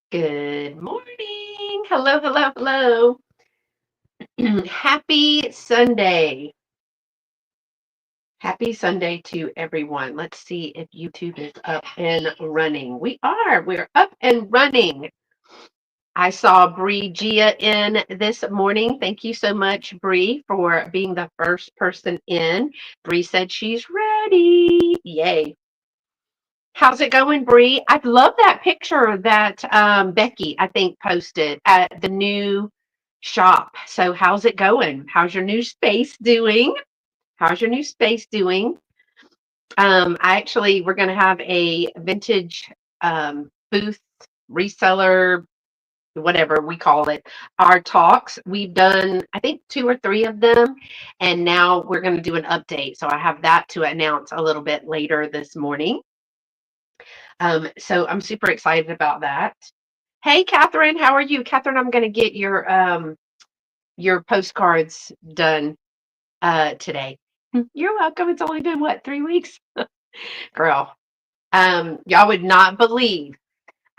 Good morning. Hello, hello, hello. Happy Sunday. Happy Sunday to everyone. Let's see if YouTube is up and running. We're up and running. I saw Bree Gia in this morning. Thank you so much, Bree, for being the first person in. Bree said she's ready. Yay. How's it going, Bree? I love that picture that Becky, I think, posted at the new shop. So, how's it going? How's your new space doing? How's your new space doing? We're going to have a vintage booth reseller, whatever we call it, our talks. We've done, I think, two or three of them, and now we're going to do an update. So, I have that to announce a little bit later this morning. So I'm super excited about that. Hey, Catherine, how are you? Catherine, I'm going to get your postcards done today. You're welcome. It's only been what, 3 weeks, girl. Y'all would not believe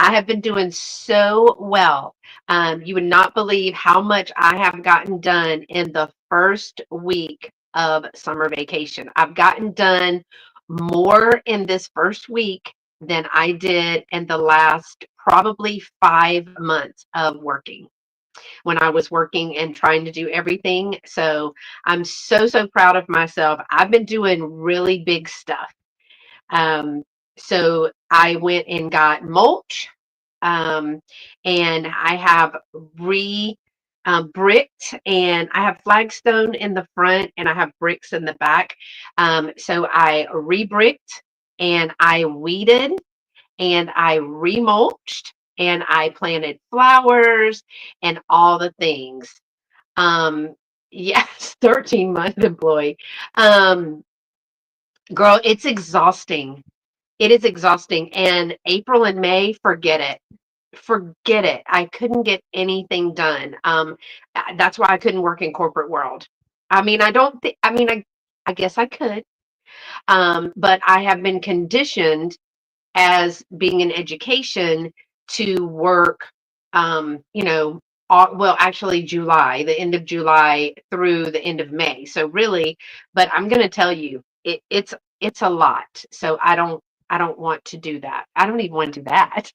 I have been doing so well. You would not believe how much I have gotten done in the first week of summer vacation. I've gotten done more in this first week than I did in the last probably 5 months of working when I was working and trying to do everything. So I'm so, so proud of myself. I've been doing really big stuff. Um, so I went and got mulch, um, and I have re bricked, and I have flagstone in the front and I have bricks in the back. So I re-bricked and I weeded and I remulched and I planted flowers and all the things. Um, yes, 13-month employee. Um, Girl, it's exhausting. It is exhausting. And April and May, forget it. Forget it. I couldn't get anything done. That's why I couldn't work in corporate world. I mean, I don't think, I guess I could. But I have been conditioned as being in education to work, well, actually July, the end of July through the end of May. So really, but I'm going to tell you, it's a lot. So I don't want to do that. I don't even want to do that.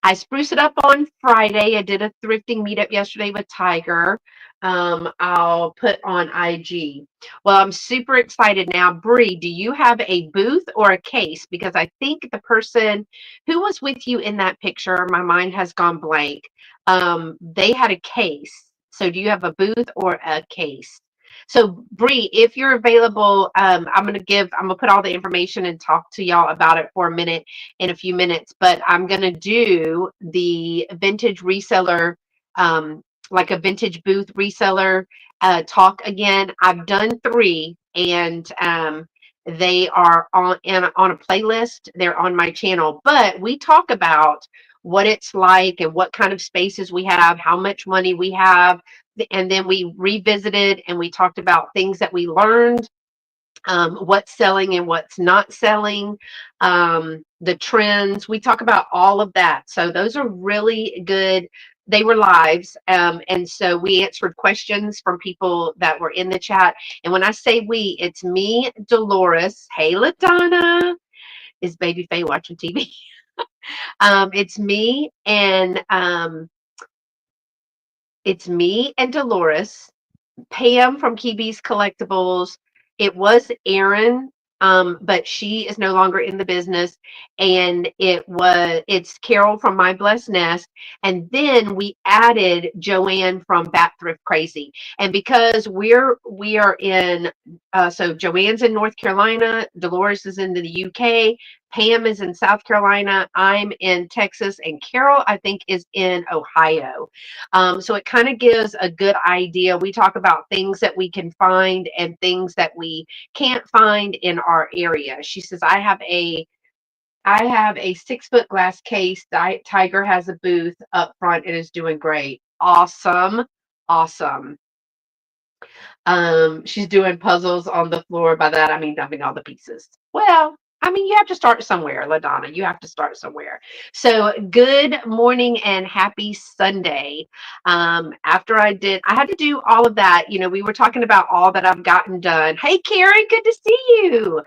I spruced it up on Friday. I did a thrifting meetup yesterday with Tiger. I'll put on IG. Well, I'm super excited now. Bree, do you have a booth or a case? Because I think the person who was with you in that picture, my mind has gone blank. They had a case. So do you have a booth or a case? So Bree, if you're available, I'm gonna put all the information and talk to y'all about it for a minute in a few minutes, but I'm going to do the vintage reseller, um, like a vintage booth reseller talk again. I've done three, and they are on a playlist. They're on my channel, but we talk about what it's like and what kind of spaces we have, how much money we have, and then we revisited and we talked about things that we learned, what's selling and what's not selling, the trends. We talk about all of that. So those are really good. They were lives. And so we answered questions from people that were in the chat. And when I say we, it's me, Dolores. Hey, LaDonna. Is Baby Faye watching TV? It's me and Dolores, Pam from Keybees Collectibles. It was Erin, but she is no longer in the business. And it's Carol from My Blessed Nest. And then we added Joanne from Bat Thrift Crazy. And because we are in, so Joanne's in North Carolina, Dolores is in the UK, Pam is in South Carolina, I'm in Texas, and Carol, I think, is in Ohio. So it kind of gives a good idea. We talk about things that we can find and things that we can't find in our area. She says, I have a 6 foot glass case. Tiger has a booth up front and is doing great. Awesome. Awesome. She's doing puzzles on the floor. By that I mean dumping all the pieces. Well, I mean, you have to start somewhere, LaDonna. You have to start somewhere. So, good morning and happy Sunday. After I had to do all of that. We were talking about all that I've gotten done. Hey, Karen, good to see you.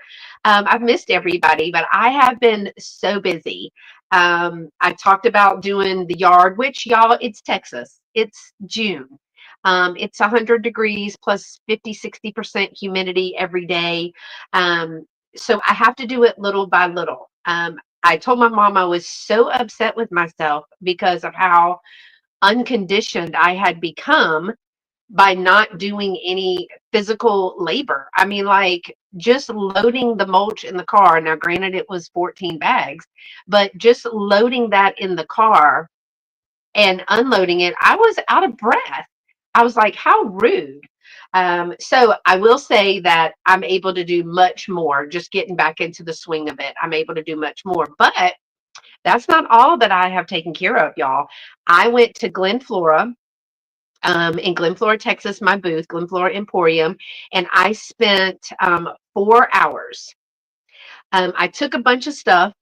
I've missed everybody, but I have been so busy. I talked about doing the yard, which, y'all, it's Texas. It's June. It's 100 degrees plus 50, 60% humidity every day. So I have to do it little by little. I told my mom I was so upset with myself because of how unconditioned I had become by not doing any physical labor. I mean, like just loading the mulch in the car. Now, granted, it was 14 bags, but just loading that in the car and unloading it, I was out of breath. I was like, how rude. So I will say that I'm able to do much more, just getting back into the swing of it. I'm able to do much more, but that's not all that I have taken care of, y'all. I went to Glen Flora, in Glen Flora, Texas, my booth, Glen Flora Emporium, and I spent 4 hours. I took a bunch of stuff.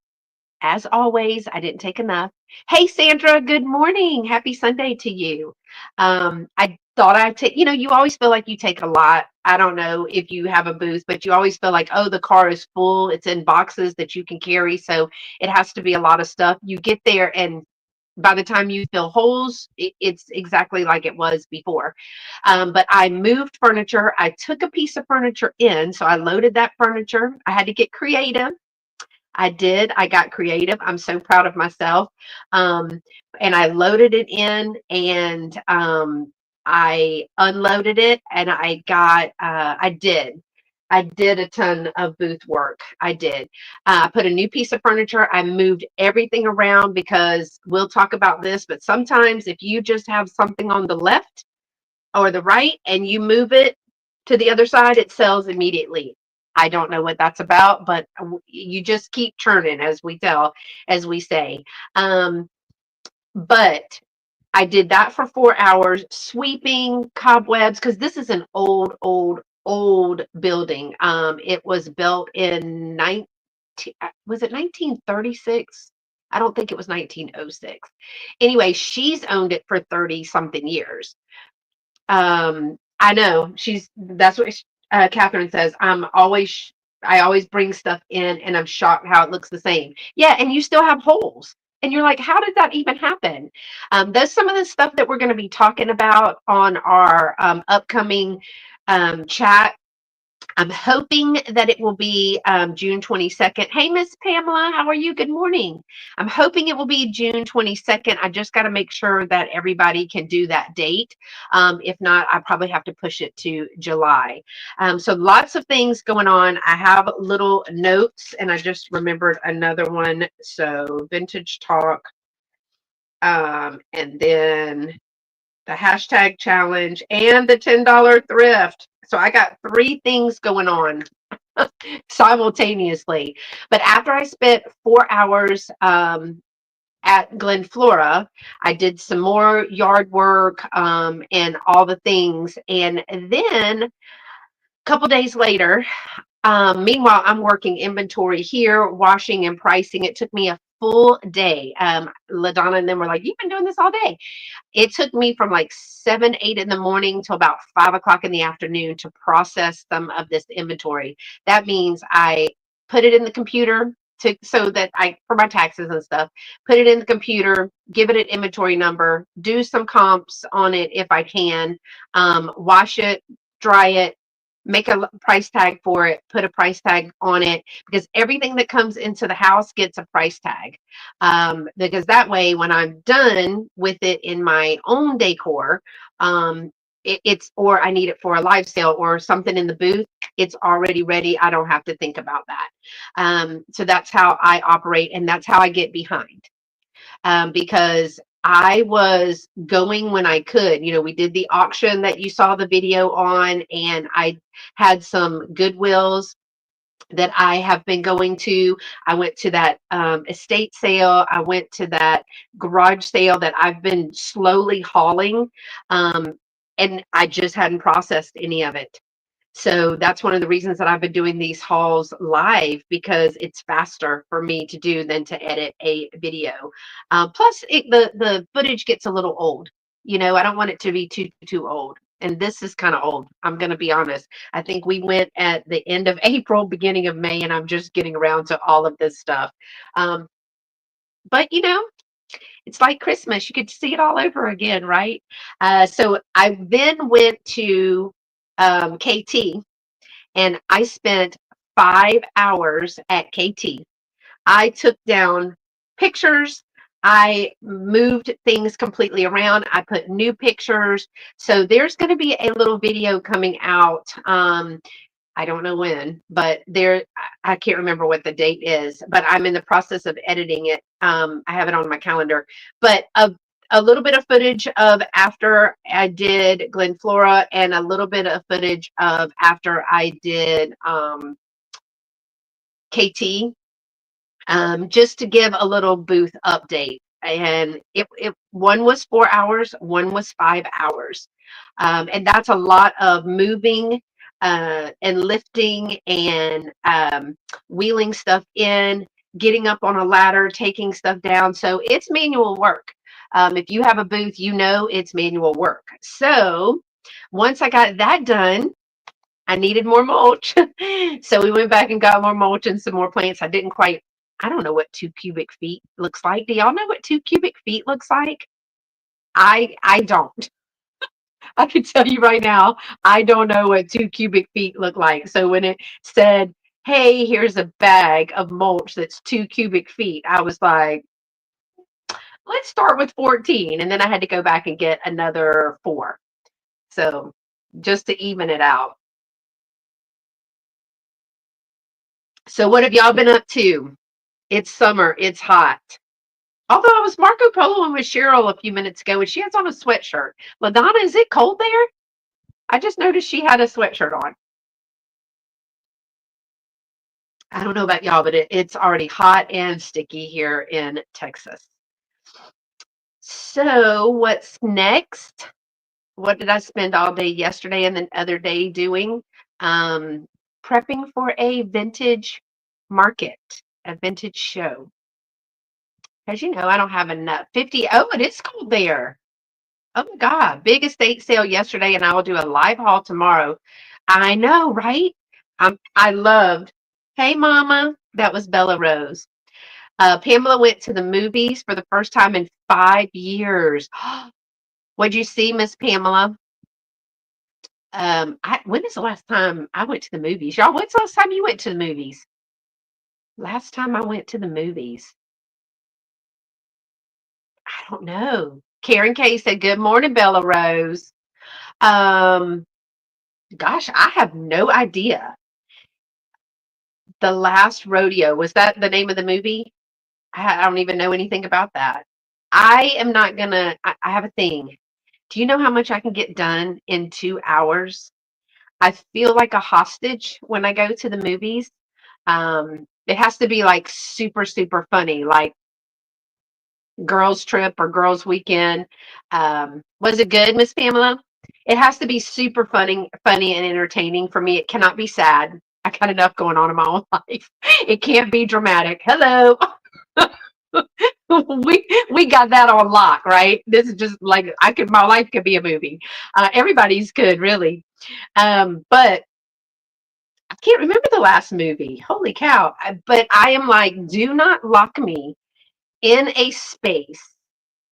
As always, I didn't take enough. Hey, Sandra, good morning. Happy Sunday to you. I thought I'd take, you always feel like you take a lot. I don't know if you have a booth, but you always feel like, oh, the car is full. It's in boxes that you can carry. So it has to be a lot of stuff. You get there, and by the time you fill holes, it's exactly like it was before. But I moved furniture. I took a piece of furniture in. So I loaded that furniture. I had to get creative. I did. I got creative. I'm so proud of myself. Um, and I loaded it in, and I unloaded it, and I did a ton of booth work. I did. I put a new piece of furniture. I moved everything around because we'll talk about this, but sometimes if you just have something on the left or the right and you move it to the other side, it sells immediately. I don't know what that's about, but you just keep churning, as we say. Um, but I did that for 4 hours, sweeping cobwebs, because this is an old, old, old building. It was built in was it 1936? I don't think it was 1906. Anyway, she's owned it for 30 something years. I know that's what Catherine says. I always bring stuff in and I'm shocked how it looks the same. Yeah, and you still have holes. And you're like, how did that even happen? That's some of the stuff that we're going to be talking about on our upcoming chat. I'm hoping that it will be June 22nd. Hey, Miss Pamela, how are you? Good morning. I'm hoping it will be June 22nd. I just got to make sure that everybody can do that date. If not, I probably have to push it to July. So lots of things going on. I have little notes, and I just remembered another one. So vintage talk, and then the hashtag challenge and the $10 thrift. So I got three things going on simultaneously. But after I spent 4 hours at Glen Flora, I did some more yard work and all the things. And then a couple days later, meanwhile, I'm working inventory here, washing and pricing. It took me a full day. LaDonna and them were like, you've been doing this all day. It took me from like 7, 8 in the morning till about 5 o'clock in the afternoon to process some of this inventory. That means I put it in the computer so that for my taxes and stuff, put it in the computer, give it an inventory number, do some comps on it if I can, wash it, dry it, make a price tag for it, put a price tag on it, because everything that comes into the house gets a price tag. Because that way, when I'm done with it in my own decor, or I need it for a live sale or something in the booth, it's already ready. I don't have to think about that. So that's how I operate, and that's how I get behind. Because I was going when I could. We did the auction that you saw the video on, and I had some Goodwills that I have been going to. I went to that estate sale. I went to that garage sale that I've been slowly hauling, and I just hadn't processed any of it. So that's one of the reasons that I've been doing these hauls live, because it's faster for me to do than to edit a video. Plus, the footage gets a little old. I don't want it to be too old. And this is kind of old. I'm going to be honest. I think we went at the end of April, beginning of May, and I'm just getting around to all of this stuff. Um, but it's like Christmas. You get to see it all over again, right? So I then went to KT, and I spent 5 hours at KT. I took down pictures. I moved things completely around. I put new pictures. So there's going to be a little video coming out. I don't know when, but I can't remember what the date is, but I'm in the process of editing it. I have it on my calendar, but a little bit of footage of after I did Glen Flora, and a little bit of footage of after I did KT, just to give a little booth update. And one was 4 hours, one was 5 hours. And that's a lot of moving and lifting and wheeling stuff in, getting up on a ladder, taking stuff down. So it's manual work. If you have a booth, it's manual work. So once I got that done, I needed more mulch. So we went back and got more mulch and some more plants. I don't know what 2 cubic feet looks like. Do y'all know what 2 cubic feet looks like? I don't. I can tell you right now, I don't know what 2 cubic feet look like. So when it said, hey, here's a bag of mulch that's 2 cubic feet, I was like, let's start with 14. And then I had to go back and get another 4. So just to even it out. So what have y'all been up to? It's summer. It's hot. Although I was Marco Poloing with Cheryl a few minutes ago, and she has on a sweatshirt. LaDonna, is it cold there? I just noticed she had a sweatshirt on. I don't know about y'all, but it's already hot and sticky here in Texas. So what's next? What did I spend all day yesterday and the other day doing? Um, Prepping for a vintage market, a vintage show. As you know, I don't have enough. 50. Oh, it is cold there. Oh my God. Big estate sale yesterday, and I will do a live haul tomorrow. I know, right? I loved. Hey, Mama. That was Bella Rose. Pamela went to the movies for the first time in 5 years. What'd you see, Miss Pamela? When is the last time I went to the movies? Y'all, when's the last time you went to the movies? Last time I went to the movies. I don't know. Karen K said, good morning, Bella Rose. Um, Gosh, I have no idea. The Last Rodeo, was that the name of the movie? I don't even know anything about that. I am not gonna, I have a thing. Do you know how much I can get done in 2 hours? I feel like a hostage when I go to the movies. It has to be like super, super funny, like girls trip or girls weekend. Was it good, Miss Pamela? It has to be super funny and entertaining for me. It cannot be sad. I got enough going on in my own life. It can't be dramatic. Hello. we got that on lock, right? This is just like my life could be a movie. Everybody's good, really. But I can't remember the last movie. Holy cow. But I am like, do not lock me in a space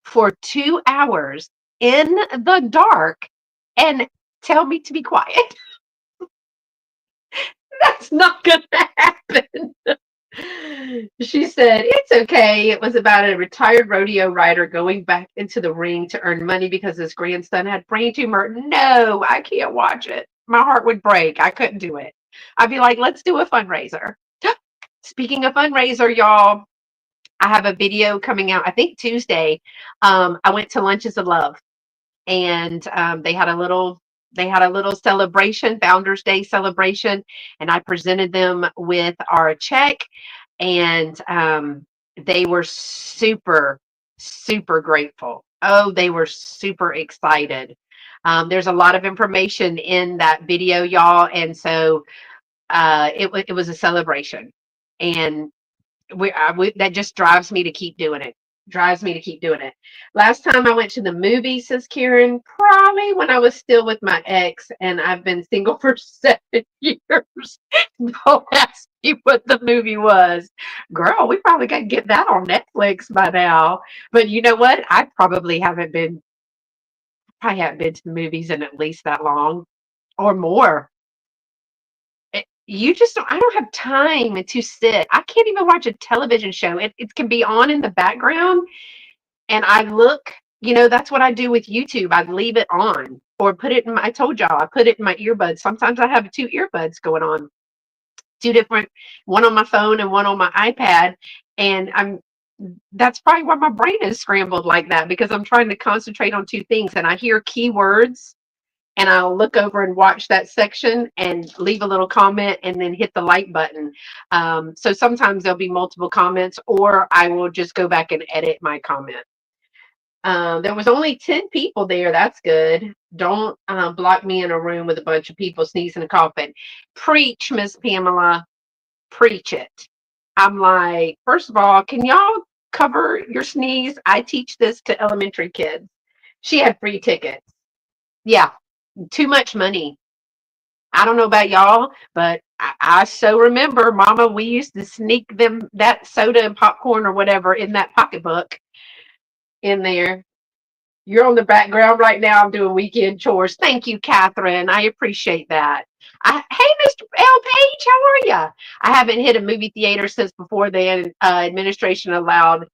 for 2 hours in the dark and tell me to be quiet. That's not going to happen. She said, it's okay. It was about a retired rodeo rider going back into the ring to earn money because his grandson had brain tumor. No, I can't watch it. My heart would break. I couldn't do it. I'd be like, let's do a fundraiser. Speaking of fundraiser, y'all, I have a video coming out, I think Tuesday. I went to Lunches of Love, and they had a little celebration, Founders Day celebration, and I presented them with our check, and they were super, super grateful. Oh, they were super excited. There's a lot of information in that video, y'all, and so it was a celebration, and that just drives me to keep doing it. Drives me to keep doing it. Last time I went to the movies, says Karen, probably when I was still with my ex, and I've been single for 7 years. Don't ask me what the movie was. Girl, we probably got to get that on Netflix by now. But you know what? Probably haven't been to the movies in at least that long or more. You just don't, I don't have time to sit. I can't even watch a television show. It can be on in the background, and I look, that's what I do with YouTube. I leave it on or put it in my, I told y'all, I put it in my earbuds. Sometimes I have two earbuds going on, two different, one on my phone and one on my iPad. And that's probably why my brain is scrambled like that, because I'm trying to concentrate on two things, and I hear keywords, and I'll look over and watch that section and leave a little comment and then hit the like button. So sometimes there'll be multiple comments, or I will just go back and edit my comment. There was only 10 people there. That's good. Don't block me in a room with a bunch of people sneezing and coughing. Preach, Miss Pamela. Preach it. I'm like, first of all, can y'all cover your sneeze? I teach this to elementary kids. She had free tickets. Yeah, too much money. I don't know about y'all, but I so remember, Mama, we used to sneak them that soda and popcorn or whatever in that pocketbook in there. You're on the background right now. I'm doing weekend chores. Thank you, Catherine. I appreciate that. Hey, Mr. L. Page, how are you? I haven't hit a movie theater since before the administration allowed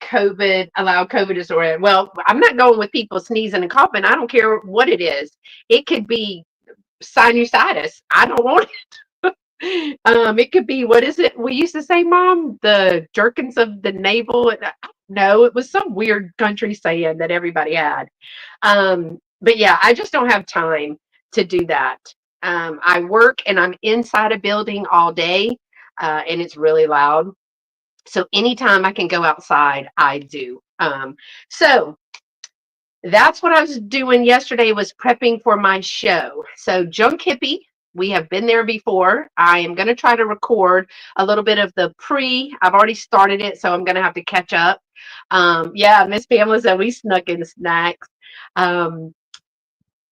COVID to spread. Well, I'm not going with people sneezing and coughing. I don't care what it is. It could be sinusitis. I don't want it. It could be, what is it we used to say, Mom? The jerkins of the navel. No, it was some weird country saying that everybody had. But yeah, I just don't have time to do that. I work and I'm inside a building all day, and it's really loud. So anytime I can go outside, I do. So that's what I was doing yesterday, was prepping for my show. So Junk Hippie, we have been there before. I am going to try to record a little bit of the I've already started it, so I'm going to have to catch up. Yeah, Miss Pamela said we snuck in snacks.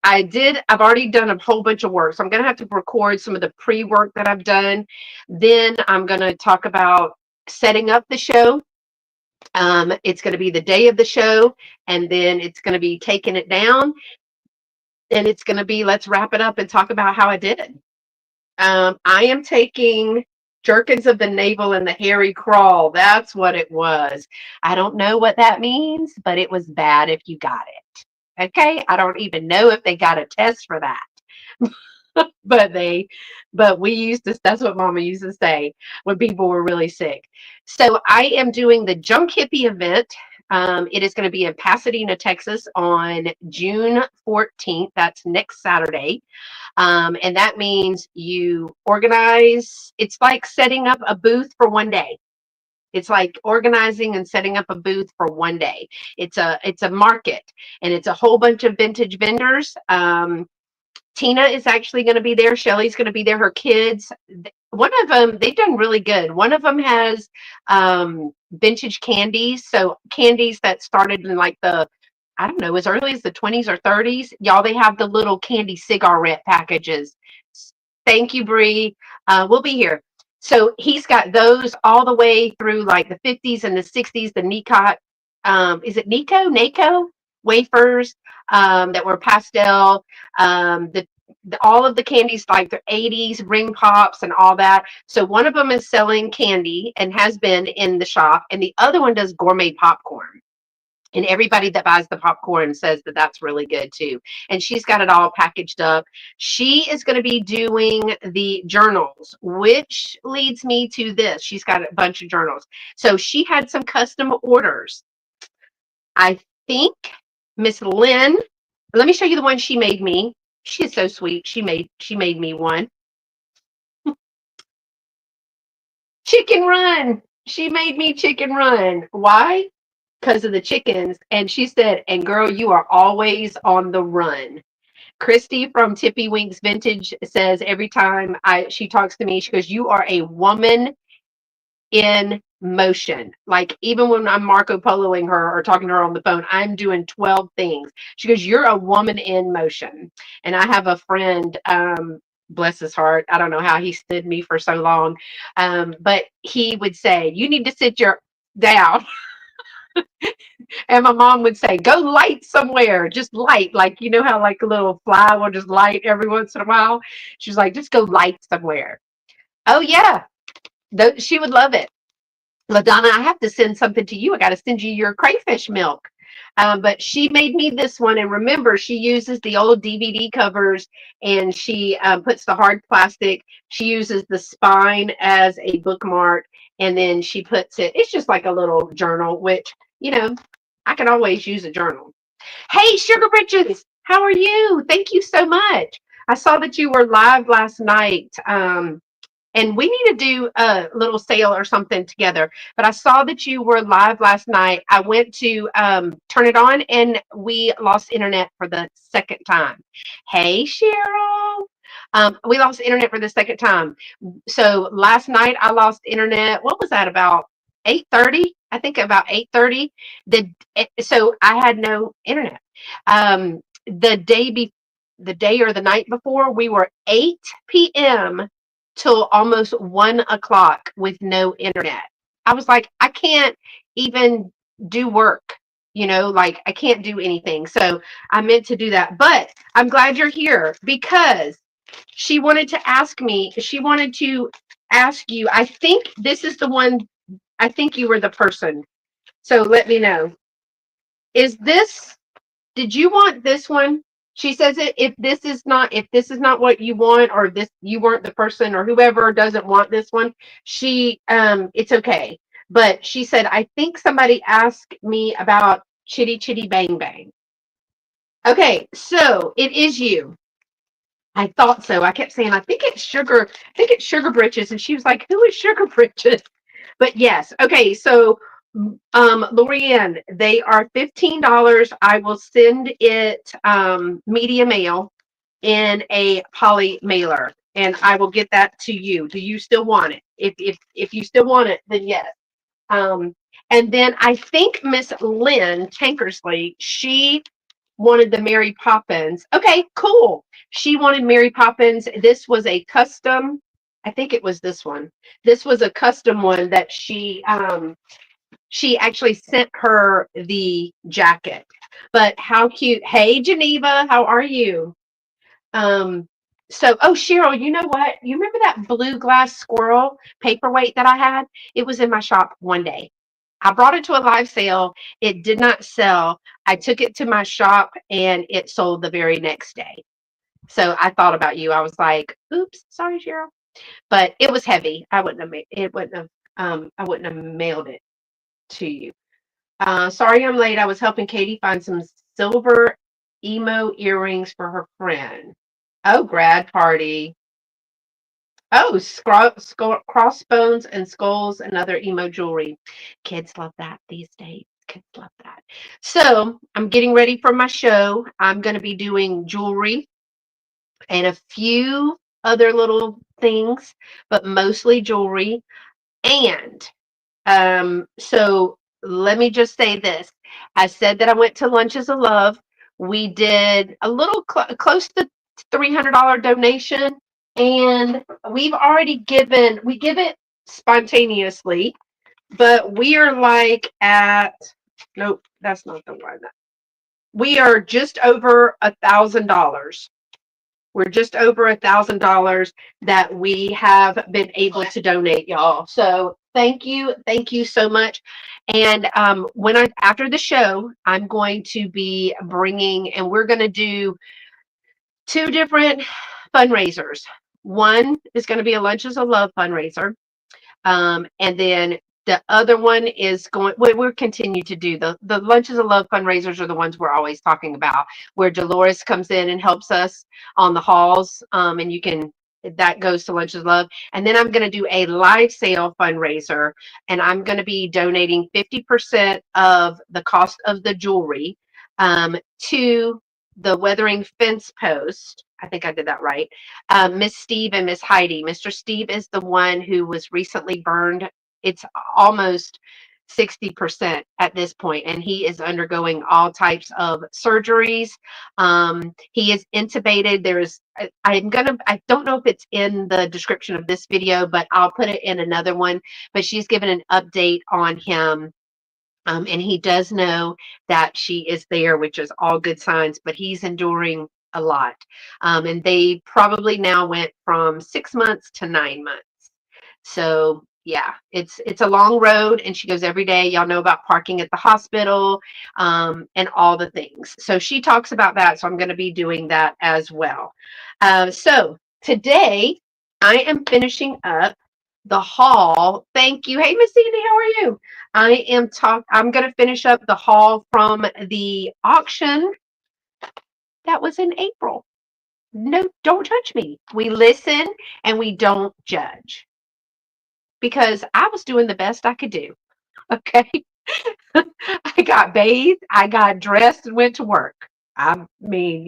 I've already done a whole bunch of work, so I'm going to have to record some of the pre-work that I've done. Then I'm going to talk about setting up the show. It's going to be the day of the show, and then it's going to be taking it down, and it's going to be, let's wrap it up and talk about how I did it. I am taking jerkins of the navel and the hairy crawl. That's what it was. I don't know what that means, but it was bad if you got it. Okay, I don't even know if they got a test for that. but we used to, that's what Mama used to say when people were really sick. So I am doing the Junk Hippie event. It is going to be in Pasadena, Texas on June 14th. That's next Saturday. And that means you organize, it's like setting up a booth for one day. It's like organizing and setting up a booth for one day. It's a market, and it's a whole bunch of vintage vendors. Tina is actually going to be there. Shelly's going to be there. Her kids. One of them, they've done really good. One of them has vintage candies. So candies that started in like I don't know, as early as the 20s or 30s. Y'all, they have the little candy cigarette packages. Thank you, Bree. We'll be here. So he's got those all the way through like the 50s and the 60s. The Nicot, is it NACO wafers that were pastel. All of the candies, like the 80s ring pops and all that. So one of them is selling candy and has been in the shop, and the other one does gourmet popcorn. And everybody that buys the popcorn says that that's really good too. And she's got it all packaged up. She is going to be doing the journals, which leads me to this. She's got a bunch of journals. So she had some custom orders. I think Miss Lynn, let me show you the one she made me. She is so sweet. She made me one. Chicken Run. She made me Chicken Run. Why? Because of the chickens. And she said, and girl, you are always on the run. Christy from Tippy Winks Vintage says every time she talks to me, she goes, "You are a woman in motion." Like even when I'm Marco Poloing her or talking to her on the phone, I'm doing 12 things. She goes, "You're a woman in motion." And I have a friend, bless his heart. I don't know how he stood me for so long. But he would say, "You need to sit your down." And my mom would say, "Go light somewhere, just light." Like, you know how like a little fly will just light every once in a while? She's like, "Just go light somewhere." Oh yeah. She would love it. LaDonna, I have to send something to you. I got to send you your crayfish milk. But she made me this one. And remember, she uses the old DVD covers and she puts the hard plastic. She uses the spine as a bookmark. And then she puts it, it's just like a little journal, which, you know, I can always use a journal. Hey, Sugar Britches, how are you? Thank you so much. I saw that you were live last night. And we need to do a little sale or something together. But I saw that you were live last night. I went to turn it on and we lost internet for the second time. Hey, Cheryl. We lost internet for the second time. So last night I lost internet. What was that, about 8:30? I think about 8:30. So I had no internet. The the day or the night before, we were 8 p.m. till almost 1 o'clock with no internet. I was like, I can't even do work, like I can't do anything. So I meant to do that. But I'm glad you're here because she wanted to ask you, I think this is the one, I think you were the person. So let me know. Is this, did you want this one? She says it, if this is not what you want, or this you weren't the person, or whoever doesn't want this one, it's okay. But she said, I think somebody asked me about Chitty Chitty Bang Bang. Okay, so it is you. I thought so. I kept saying, I think it's Sugar Britches. And she was like, who is Sugar Britches? But yes. Okay. So, Lorianne, they are $15. I will send it, media mail in a poly mailer and I will get that to you. Do you still want it? If you still want it, then yes. Um, and then I think Miss Lynn Tankersley, she wanted the Mary Poppins. Okay, cool. She wanted Mary Poppins. This was a custom. I think it was this one. This was a custom one that she actually sent her the jacket. But how cute. Hey Geneva, how are you? Um oh Cheryl, you know what? You remember that blue glass squirrel paperweight that I had? It was in my shop one day. I brought it to a live sale. It did not sell. I took it to my shop and it sold the very next day. So I thought about you. I was like, oops, sorry, Cheryl. But it was heavy. I wouldn't have mailed it to you. Sorry I'm late. I was helping Katie find some silver emo earrings for her friend. Oh, grad party. Oh, crossbones and skulls and other emo jewelry. Kids love that these days. Kids love that. So I'm getting ready for my show. I'm going to be doing jewelry and a few other little things, but mostly jewelry. And so let me just say this. I said that I went to Lunches of Love. We did a little close to $300 donation, and we give it spontaneously, but we are like at, nope, that's not the one. We are just over $1,000. We're just over $1,000 that we have been able to donate, y'all. So thank you so much. And after the show, I'm going to be bringing, and we're going to do two different fundraisers. One is going to be a Lunches of Love fundraiser. And then the other one is we'll continue to do the Lunches of Love fundraisers are the ones we're always talking about, where Dolores comes in and helps us on the hauls. And that goes to Lunches of Love. And then I'm going to do a live sale fundraiser, and I'm going to be donating 50% of the cost of the jewelry to the Weathering fence post. I think I did that right. Miss Steve and Miss Heidi. Mr. Steve is the one who was recently burned. It's almost 60% at this point, and he is undergoing all types of surgeries. He is intubated. I don't know if it's in the description of this video, but I'll put it in another one. But she's given an update on him. And he does know that she is there, which is all good signs, but he's enduring a lot. And they probably now went from 6 months to 9 months. So yeah, it's a long road, and she goes every day. Y'all know about parking at the hospital, and all the things. So she talks about that. So I'm going to be doing that as well. So today I am finishing up the haul. Thank you. Hey, Miss Sandy, how are you? I'm going to finish up the haul from the auction that was in April. No, don't judge me. We listen and we don't judge, because I was doing the best I could do. Okay. I got bathed, I got dressed and went to work. I mean,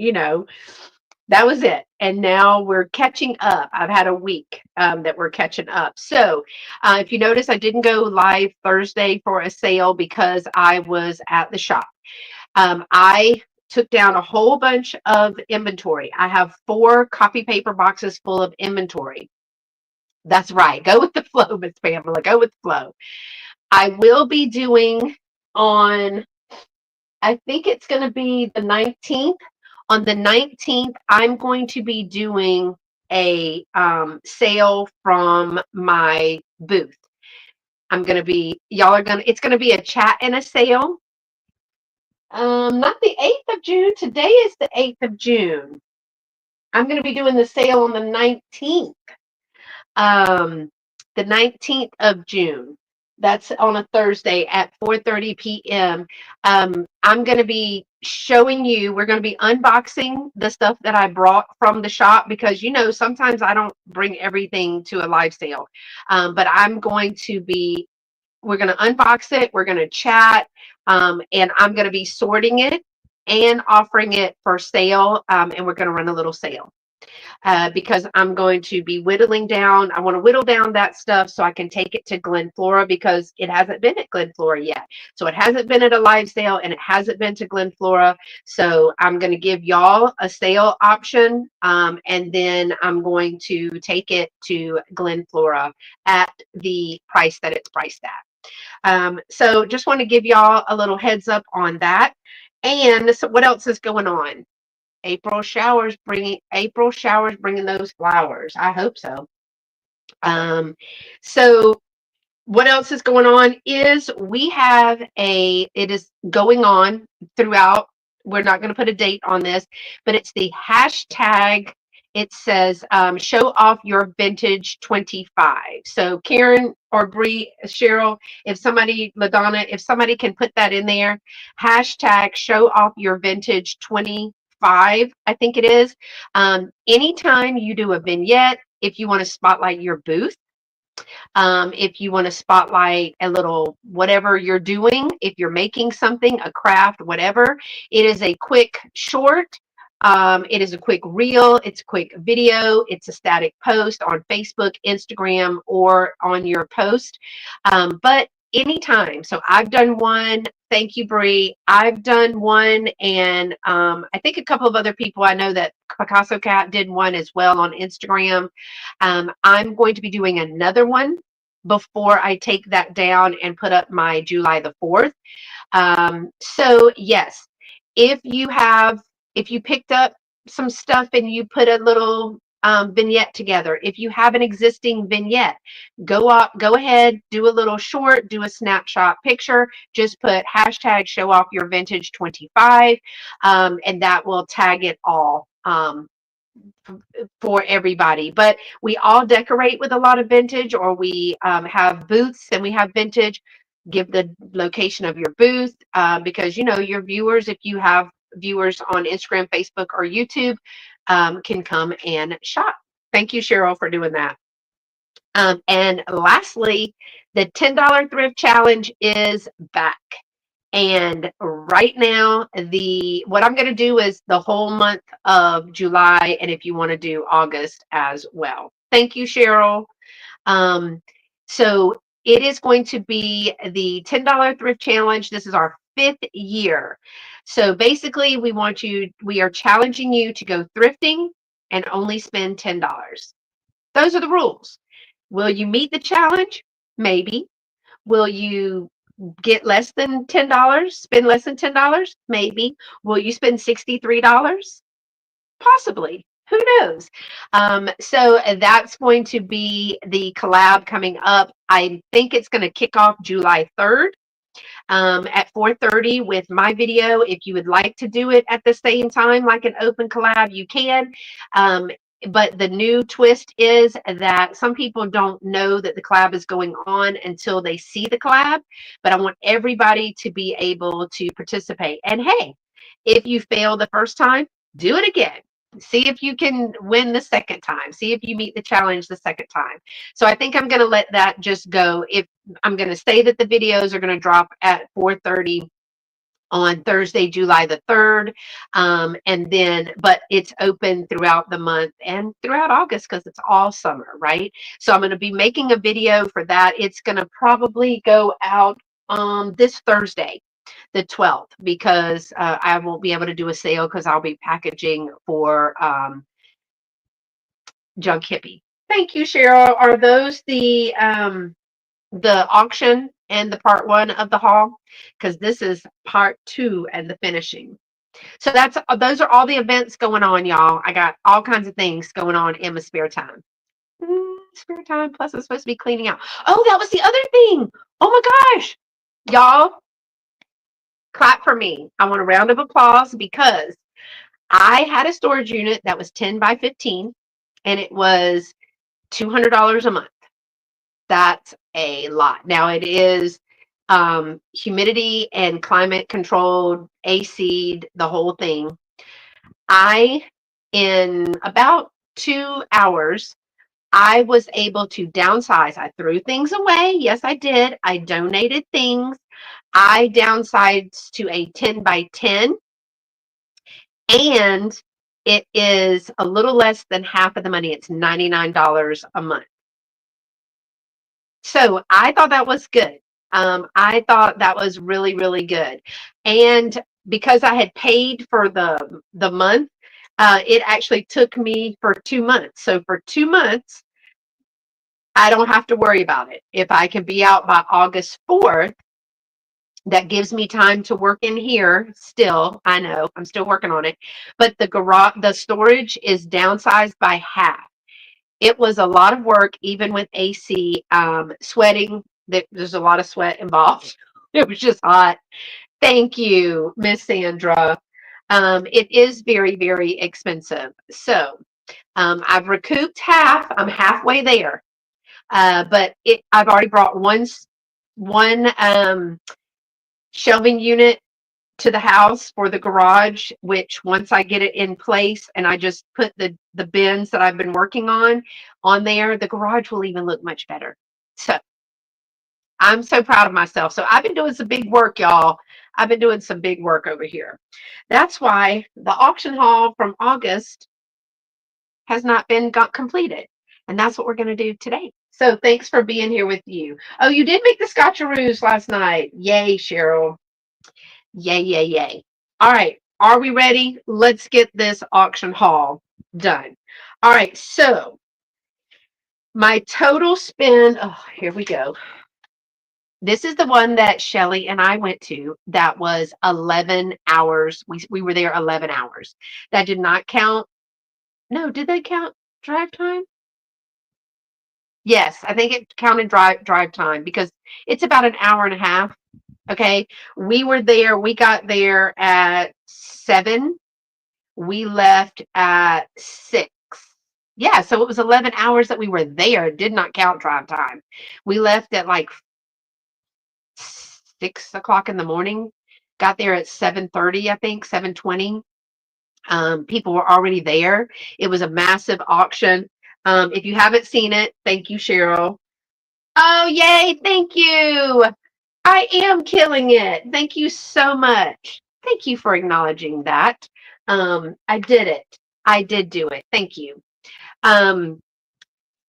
that was it. And now we're catching up. I've had a week that we're catching up. So if you notice, I didn't go live Thursday for a sale because I was at the shop. I took down a whole bunch of inventory. I have 4 copy paper boxes full of inventory. That's right. Go with the flow, Miss Pamela. Go with the flow. I will be doing on, I think it's going to be the 19th. On the 19th, I'm going to be doing a sale from my booth. It's going to be a chat and a sale. Not the 8th of June. Today is the 8th of June. I'm going to be doing the sale on the 19th. The 19th of June. That's on a Thursday at 4:30 p.m. I'm going to be showing you, we're going to be unboxing the stuff that I brought from the shop, because, sometimes I don't bring everything to a live sale. But we're going to unbox it, we're going to chat, and I'm going to be sorting it and offering it for sale, and we're going to run a little sale. Because I'm going to be whittling down. I want to whittle down that stuff so I can take it to Glen Flora, because it hasn't been at Glen Flora yet. So it hasn't been at a live sale, and it hasn't been to Glen Flora. So I'm going to give y'all a sale option, and then I'm going to take it to Glen Flora at the price that it's priced at. So just want to give y'all a little heads up on that. And so what else is going on? April showers bringing those flowers. I hope so. So what else is going on is it is going on throughout. We're not going to put a date on this, but it's the hashtag. It says show off your vintage 25. So Karen or Bree, Cheryl, LaDonna, if somebody can put that in there, hashtag show off your vintage 25, I think it is. Anytime you do a vignette, if you want to spotlight your booth, if you want to spotlight a little whatever you're doing, if you're making something, a craft, whatever, it is a quick short. It is a quick reel. It's a quick video. It's a static post on Facebook, Instagram, or on your post. But anytime. So I've done one. Thank you, Bree. I've done one, and I think a couple of other people I know, that Picasso Cat did one as well on Instagram. I'm going to be doing another one before I take that down and put up my July the 4th. So yes, if you picked up some stuff and you put a little vignette together, if you have an existing vignette, go ahead, do a little short, do a snapshot picture, just put hashtag show off your vintage 25, and that will tag it all for everybody. But we all decorate with a lot of vintage, or we have booths and we have vintage. Give the location of your booth, because your viewers, if you have viewers on Instagram, Facebook, or YouTube, can come and shop. Thank you, Cheryl, for doing that. And lastly, the $10 thrift challenge is back. And right now, what I'm going to do is the whole month of July, and if you want to do August as well. Thank you, Cheryl. Um, so it is going to be the $10 thrift challenge. This is our 5th year. So basically, we are challenging you to go thrifting and only spend $10. Those are the rules. Will you meet the challenge? Maybe. Will you get less than $10? Spend less than $10? Maybe. Will you spend $63? Possibly. Who knows? So that's going to be the collab coming up. I think it's going to kick off July 3rd at 4:30 with my video. If you would like to do it at the same time, like an open collab, you can. Um, but the new twist is that some people don't know that the collab is going on until they see the collab. But I want everybody to be able to participate. And hey, if you fail the first time, do it again. See if you can win the second time. See if you meet the challenge the second time. So I think I'm going to let that just go. If I'm going to say that the videos are going to drop at 4:30 on Thursday, July the 3rd. But it's open throughout the month and throughout August because it's all summer, right? So I'm going to be making a video for that. It's going to probably go out this Thursday, the 12th, because I won't be able to do a sale because I'll be packaging for Junk Hippie. Thank you, Cheryl. Are those the auction and the part one of the haul? Because this is part two and the finishing. So those are all the events going on, y'all. I got all kinds of things going on in my spare time. Spare time. Plus, I'm supposed to be cleaning out. Oh, that was the other thing. Oh my gosh, y'all, clap for me. I want a round of applause because I had a storage unit that was 10 by 15, and it was $200 a month. That's a lot. Now it is humidity and climate controlled, AC'd, the whole thing. In about 2 hours, I was able to downsize. I threw things away. Yes, I did. I donated things. I downsized to a 10 by 10, and it is a little less than half of the money. It's $99 a month. So I thought that was good. I thought that was really, really good. And because I had paid for the month, it actually took me for 2 months. So for 2 months, I don't have to worry about it. If I can be out by August 4th, that gives me time to work in here still. I know I'm still working on it, but the storage is downsized by half. It was a lot of work, even with AC, sweating. There's a lot of sweat involved. It was just hot. Thank you, Miss Sandra. It is very, very expensive. So I've recouped half. I'm halfway there. But I've already brought one shelving unit to the house for the garage, which once I get it in place and I just put the bins that I've been working on there, the garage will even look much better. So I'm so proud of myself. So I've been doing some big work, y'all. I've been doing some big work over here. That's why the auction haul from August has not been completed. And that's what we're going to do today. So thanks for being here with you. Oh, you did make the scotcheroos last night. Yay, Cheryl. Yay, yay, yay. All right. Are we ready? Let's get this auction haul done. All right. So my total spend, oh, here we go. This is the one that Shelly and I went to. That was 11 hours. We were there 11 hours. That did not count. No, did they count drive time? Yes, I think it counted drive time because it's about an hour and a half. Okay. We were there. We got there at 7. We left at 6. Yeah, so it was 11 hours that we were there. It did not count drive time. We left at like 6 o'clock in the morning. Got there at 7:30, I think, 7:20. People were already there. It was a massive auction. If you haven't seen it, thank you, Cheryl. Oh, yay, thank you. I am killing it. Thank you so much. Thank you for acknowledging that. I did it. I did do it. Thank you. Um,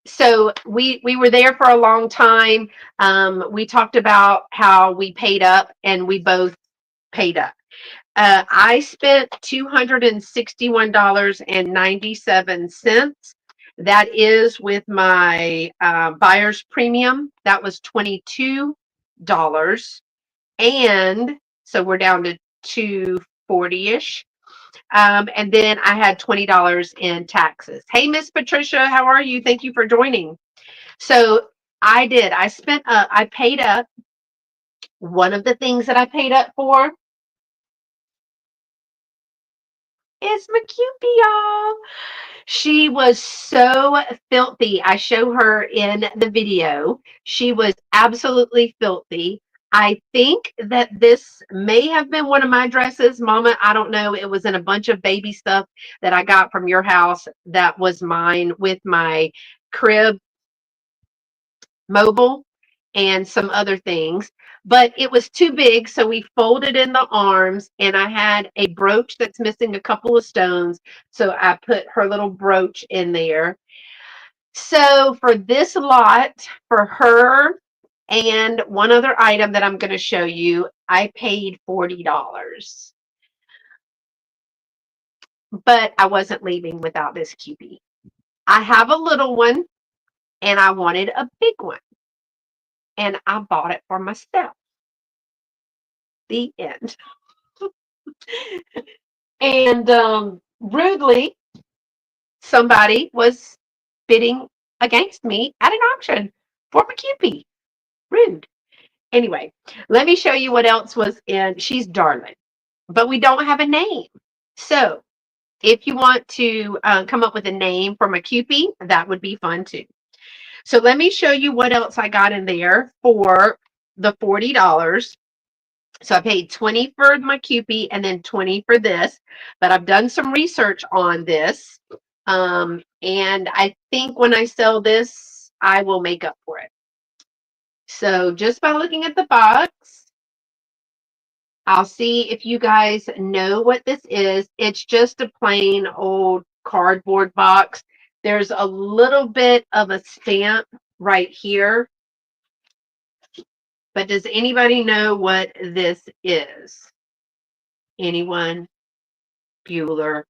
so we were there for a long time. We talked about how we paid up, and we both paid up. I spent $261.97. That is with my buyer's premium. That was $22. And so we're down to 240-ish. And then I had $20 in taxes. Hey, Miss Patricia, how are you? Thank you for joining. So I did. I paid up. One of the things that I paid up for is my cupie, y'all. She was so filthy. I show her in the video. She was absolutely filthy. I think that this may have been one of my dresses, Mama. I don't know. It was in a bunch of baby stuff that I got from your house that was mine with my crib mobile and some other things. But it was too big, so we folded in the arms, and I had a brooch that's missing a couple of stones. So I put her little brooch in there. So for this lot, for her and one other item that I'm going to show you, I paid $40. But I wasn't leaving without this cupie. I have a little one, and I wanted a big one, and I bought it for myself. The end. And rudely, somebody was bidding against me at an auction for my cupie. Rude. Anyway, let me show you what else was in. She's darling, but we don't have a name. So if you want to come up with a name for my cupie, that would be fun too. So let me show you what else I got in there for the $40. So I paid 20 for my cupie and then 20 for this, but I've done some research on this. And I think when I sell this, I will make up for it. So just by looking at the box, I'll see if you guys know what this is. It's just a plain old cardboard box. There's a little bit of a stamp right here. But does anybody know what this is? Anyone? Bueller?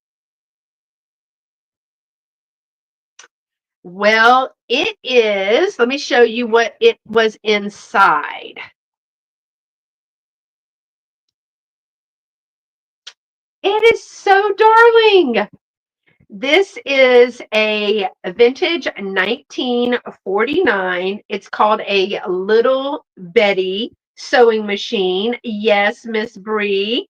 Well, it is. Let me show you what it was inside. It is so darling. This is a vintage 1949. It's called a Little Betty sewing machine. Yes, Miss Bree.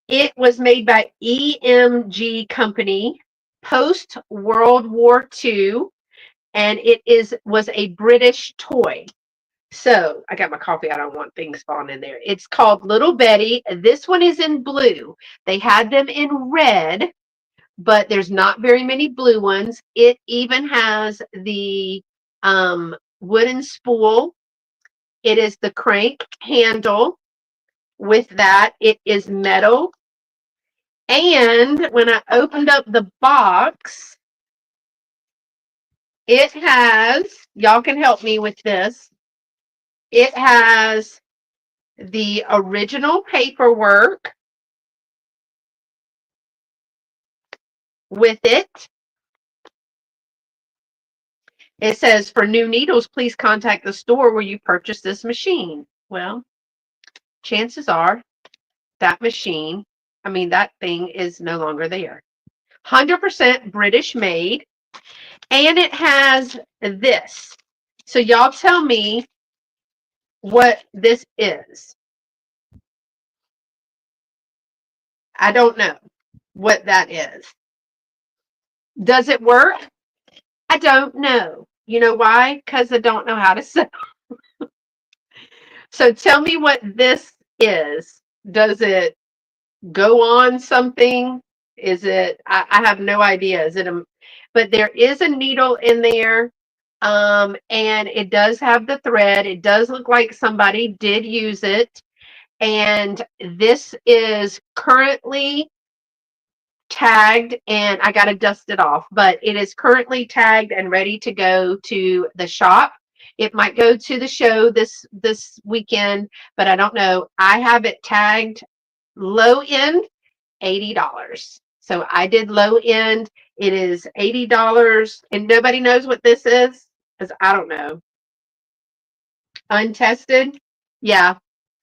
It was made by EMG Company post World War II, and was a British toy. So I got my coffee. I don't want things falling in there. It's called Little Betty. This one is in blue. They had them in red, but there's not very many blue ones. It even has the wooden spool. It is the crank handle. With that, it is metal. And when I opened up the box, it has, y'all can help me with this, it has the original paperwork with it. It says, for new needles, please contact the store where you purchased this machine. Well, chances are that that thing is no longer there. 100% British made. And it has this. So y'all tell me what this is. I don't know what that is. Does it work? I don't know. You know why? Because I don't know how to sew. So tell me what this is. Does it go on something? Is it, I have no idea. Is it but there is a needle in there. And it does have the thread. It does look like somebody did use it. And this is currently tagged, and I got to dust it off, but it is currently tagged and ready to go to the shop. It might go to the show this weekend, but I don't know. I have it tagged low end $80. So I did low end. It is $80, and nobody knows what this is because I don't know. Untested. Yeah.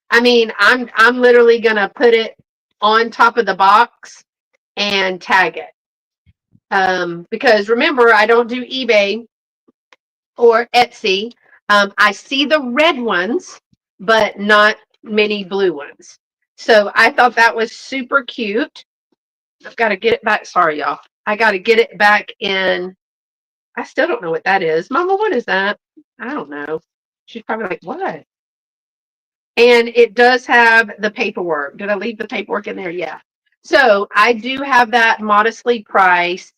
I mean, I'm literally gonna put it on top of the box and tag it. Because remember, I don't do eBay or Etsy. I see the red ones, but not many blue ones. So I thought that was super cute. I've got to get it back. Sorry, y'all. I got to get it back in. I still don't know what that is. Mama, what is that? I don't know. She's probably like, what? And it does have the paperwork. Did I leave the paperwork in there? Yeah. So I do have that modestly priced.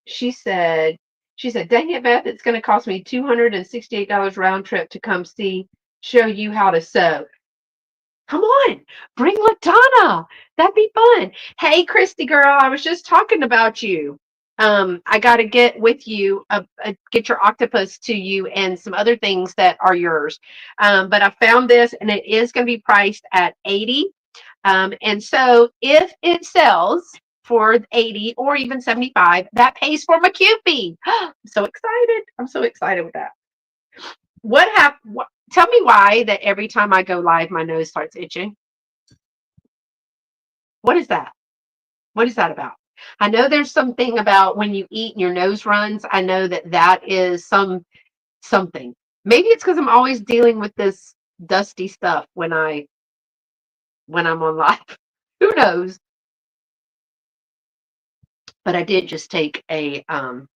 She said, dang it, Beth, it's going to cost me $268 round trip to come show you how to sew. Come on, bring LaDonna. That'd be fun. Hey, Christy girl, I was just talking about you. I got to get with you, get your octopus to you and some other things that are yours. But I found this, and it is going to be priced at 80. And so if it sells for 80 or even 75, that pays for my Cupid. I'm so excited. I'm so excited with that. What happened? Tell me why that every time I go live, my nose starts itching. What is that? What is that about? I know there's something about when you eat and your nose runs. I know that is something. Maybe it's because I'm always dealing with this dusty stuff when I'm on live. Who knows? But I did just take an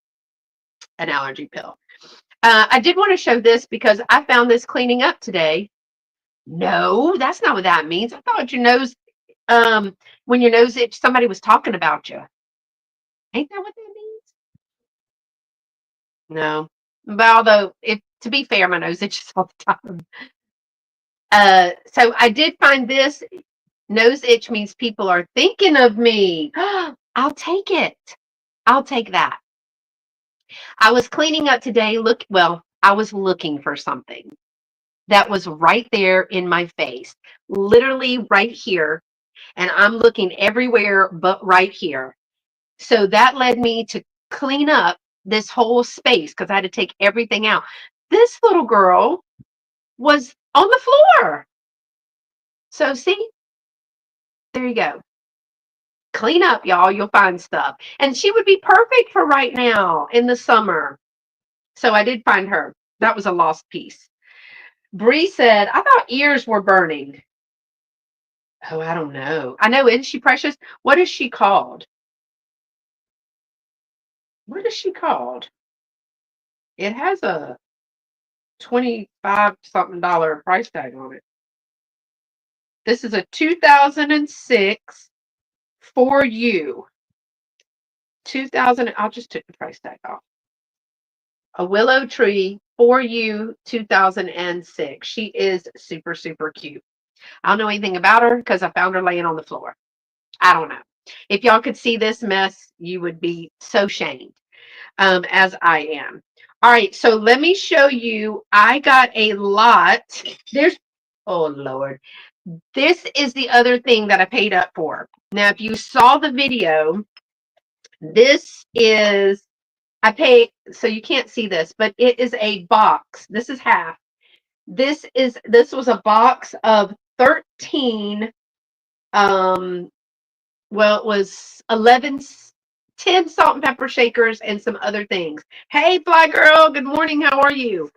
allergy pill. I did want to show this because I found this cleaning up today. No, that's not what that means. I thought your nose, when your nose itch, somebody was talking about you. Ain't that what that means? No. But although, if to be fair, my nose itches all the time. So I did find this. Nose itch means people are thinking of me. I'll take it. I'll take that. I was cleaning up today. I was looking for something that was right there in my face, literally right here. And I'm looking everywhere but right here. So that led me to clean up this whole space because I had to take everything out. This little girl was on the floor. So see, there you go. Clean up, y'all. You'll find stuff. And she would be perfect for right now in the summer. So I did find her. That was a lost piece. Bree said, I thought ears were burning. Oh, I don't know. I know, isn't she precious? What is she called? What is she called? It has a 25 something dollar price tag on it. This is a 2006 for you. 2000, I'll just take the price tag off. A willow tree for you 2006. She is super, super cute. I don't know anything about her because I found her laying on the floor. I don't know. If y'all could see this mess, you would be so shamed, as I am. All right, so let me show you. I got a lot. Oh Lord. This is the other thing that I paid up for. Now, if you saw the video, this is, so you can't see this, but it is a box. This is half. This was a box of 13, it was 11, 10 salt and pepper shakers and some other things. Hey, Fly Girl, good morning. How are you?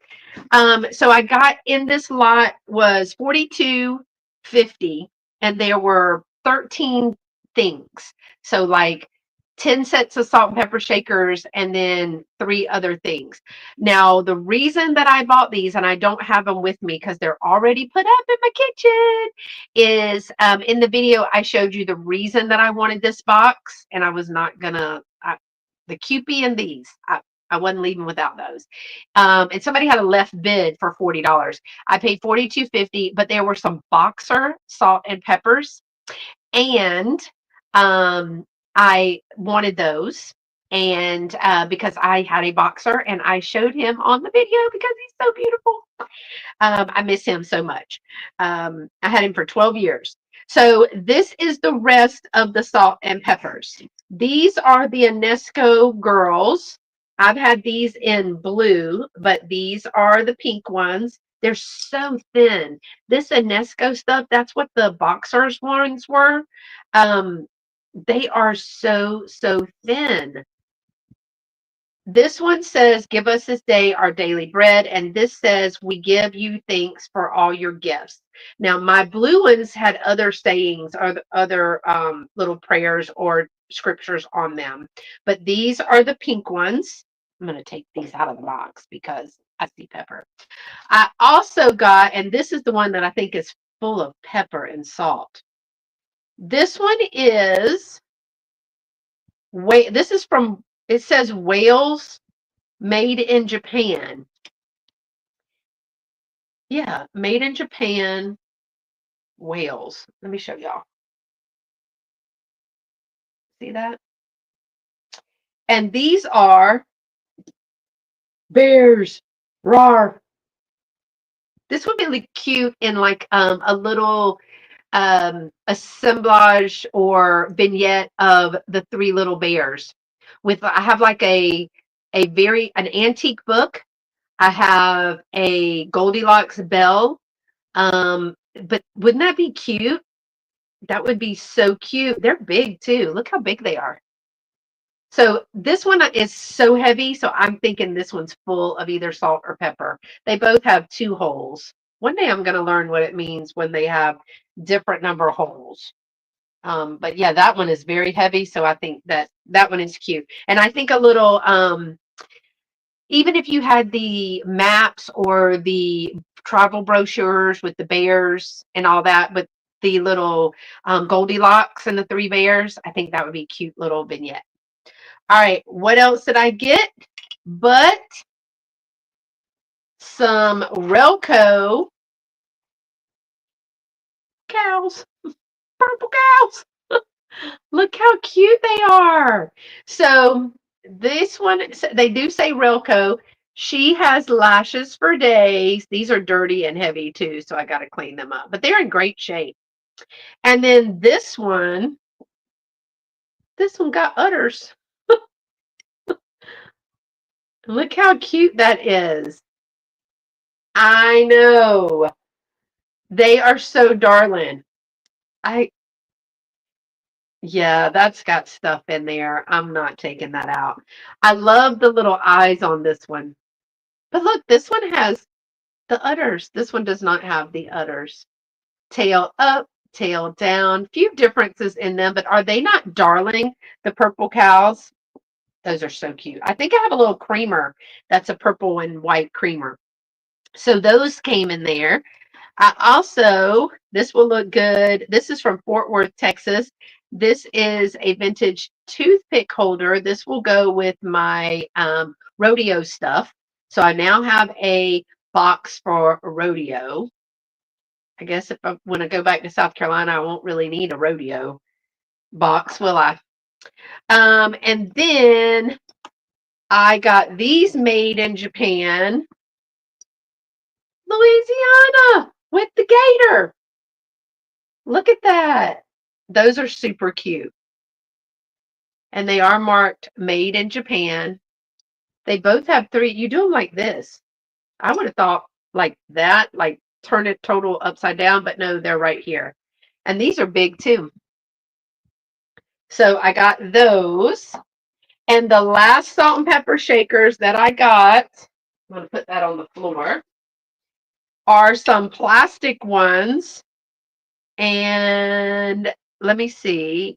So I got in this lot was $42.50, and there were 13 things. So like 10 sets of salt and pepper shakers and then 3 other things. Now, the reason that I bought these, and I don't have them with me because they're already put up in my kitchen, is in the video I showed you the reason that I wanted this box, and I was not gonna, the Cupid and these. I wasn't leaving without those. And somebody had a left bid for $40. I paid $42.50, but there were some boxer salt and peppers, and I wanted those. And because I had a boxer, and I showed him on the video because he's so beautiful. I miss him so much. I had him for 12 years. So this is the rest of the salt and peppers. These are the UNESCO girls. I've had these in blue, but these are the pink ones. They're so thin. This UNESCO stuff, that's what the boxers ones were. Um, they are so, so thin. This one says, give us this day our daily bread. And this says, we give you thanks for all your gifts. Now, my blue ones had other sayings or other little prayers or scriptures on them. But these are the pink ones. I'm going to take these out of the box because I see pepper. I also got, and this is the one that I think is full of pepper and salt. This one is, this is from, it says Wales. Made in Japan. Yeah, made in Japan, Wales. Let me show y'all. See that? And these are bears. Rawr. This would be really cute in like a little assemblage or vignette of the three little bears. With I have like an antique book. I have a Goldilocks bell. But wouldn't that be cute? That would be so cute. They're big too. Look how big they are. So this one is so heavy. So I'm thinking this one's full of either salt or pepper. They both have 2 holes. One day I'm going to learn what it means when they have different number of holes. But yeah, that one is very heavy. So I think that one is cute. And I think a little, even if you had the maps or the travel brochures with the bears and all that, but the little Goldilocks and the 3 bears, I think that would be a cute little vignette. All right, what else did I get? But some Relco cows, purple cows. Look how cute they are. So this one, they do say Relco. She has lashes for days. These are dirty and heavy too, so I got to clean them up. But they're in great shape. And then this one got udders. Look how cute that is. I know. They are so darling. I Yeah, that's got stuff in there. I'm not taking that out. I love the little eyes on this one. But look, this one has the udders. This one does not have the udders. Tail up, tail down. Few differences in them, but are they not darling? The purple cows. Those are so cute. I think I have a little creamer that's a purple and white creamer. So those came in there. I also, this will look good. This is from Fort Worth, Texas. This is a vintage toothpick holder. This will go with my rodeo stuff. So I now have a box for rodeo. I guess when I go back to South Carolina, I won't really need a rodeo box, will I? And then I got these made in Japan, Louisiana, with the gator. Look at that. Those are super cute. And they are marked made in Japan. They both have 3. You do them like this. I would have thought like that, like turn it total upside down, but no, they're right here. And these are big too. So I got those. And the last salt and pepper shakers that I got, I'm going to put that on the floor, are some plastic ones. And let me see.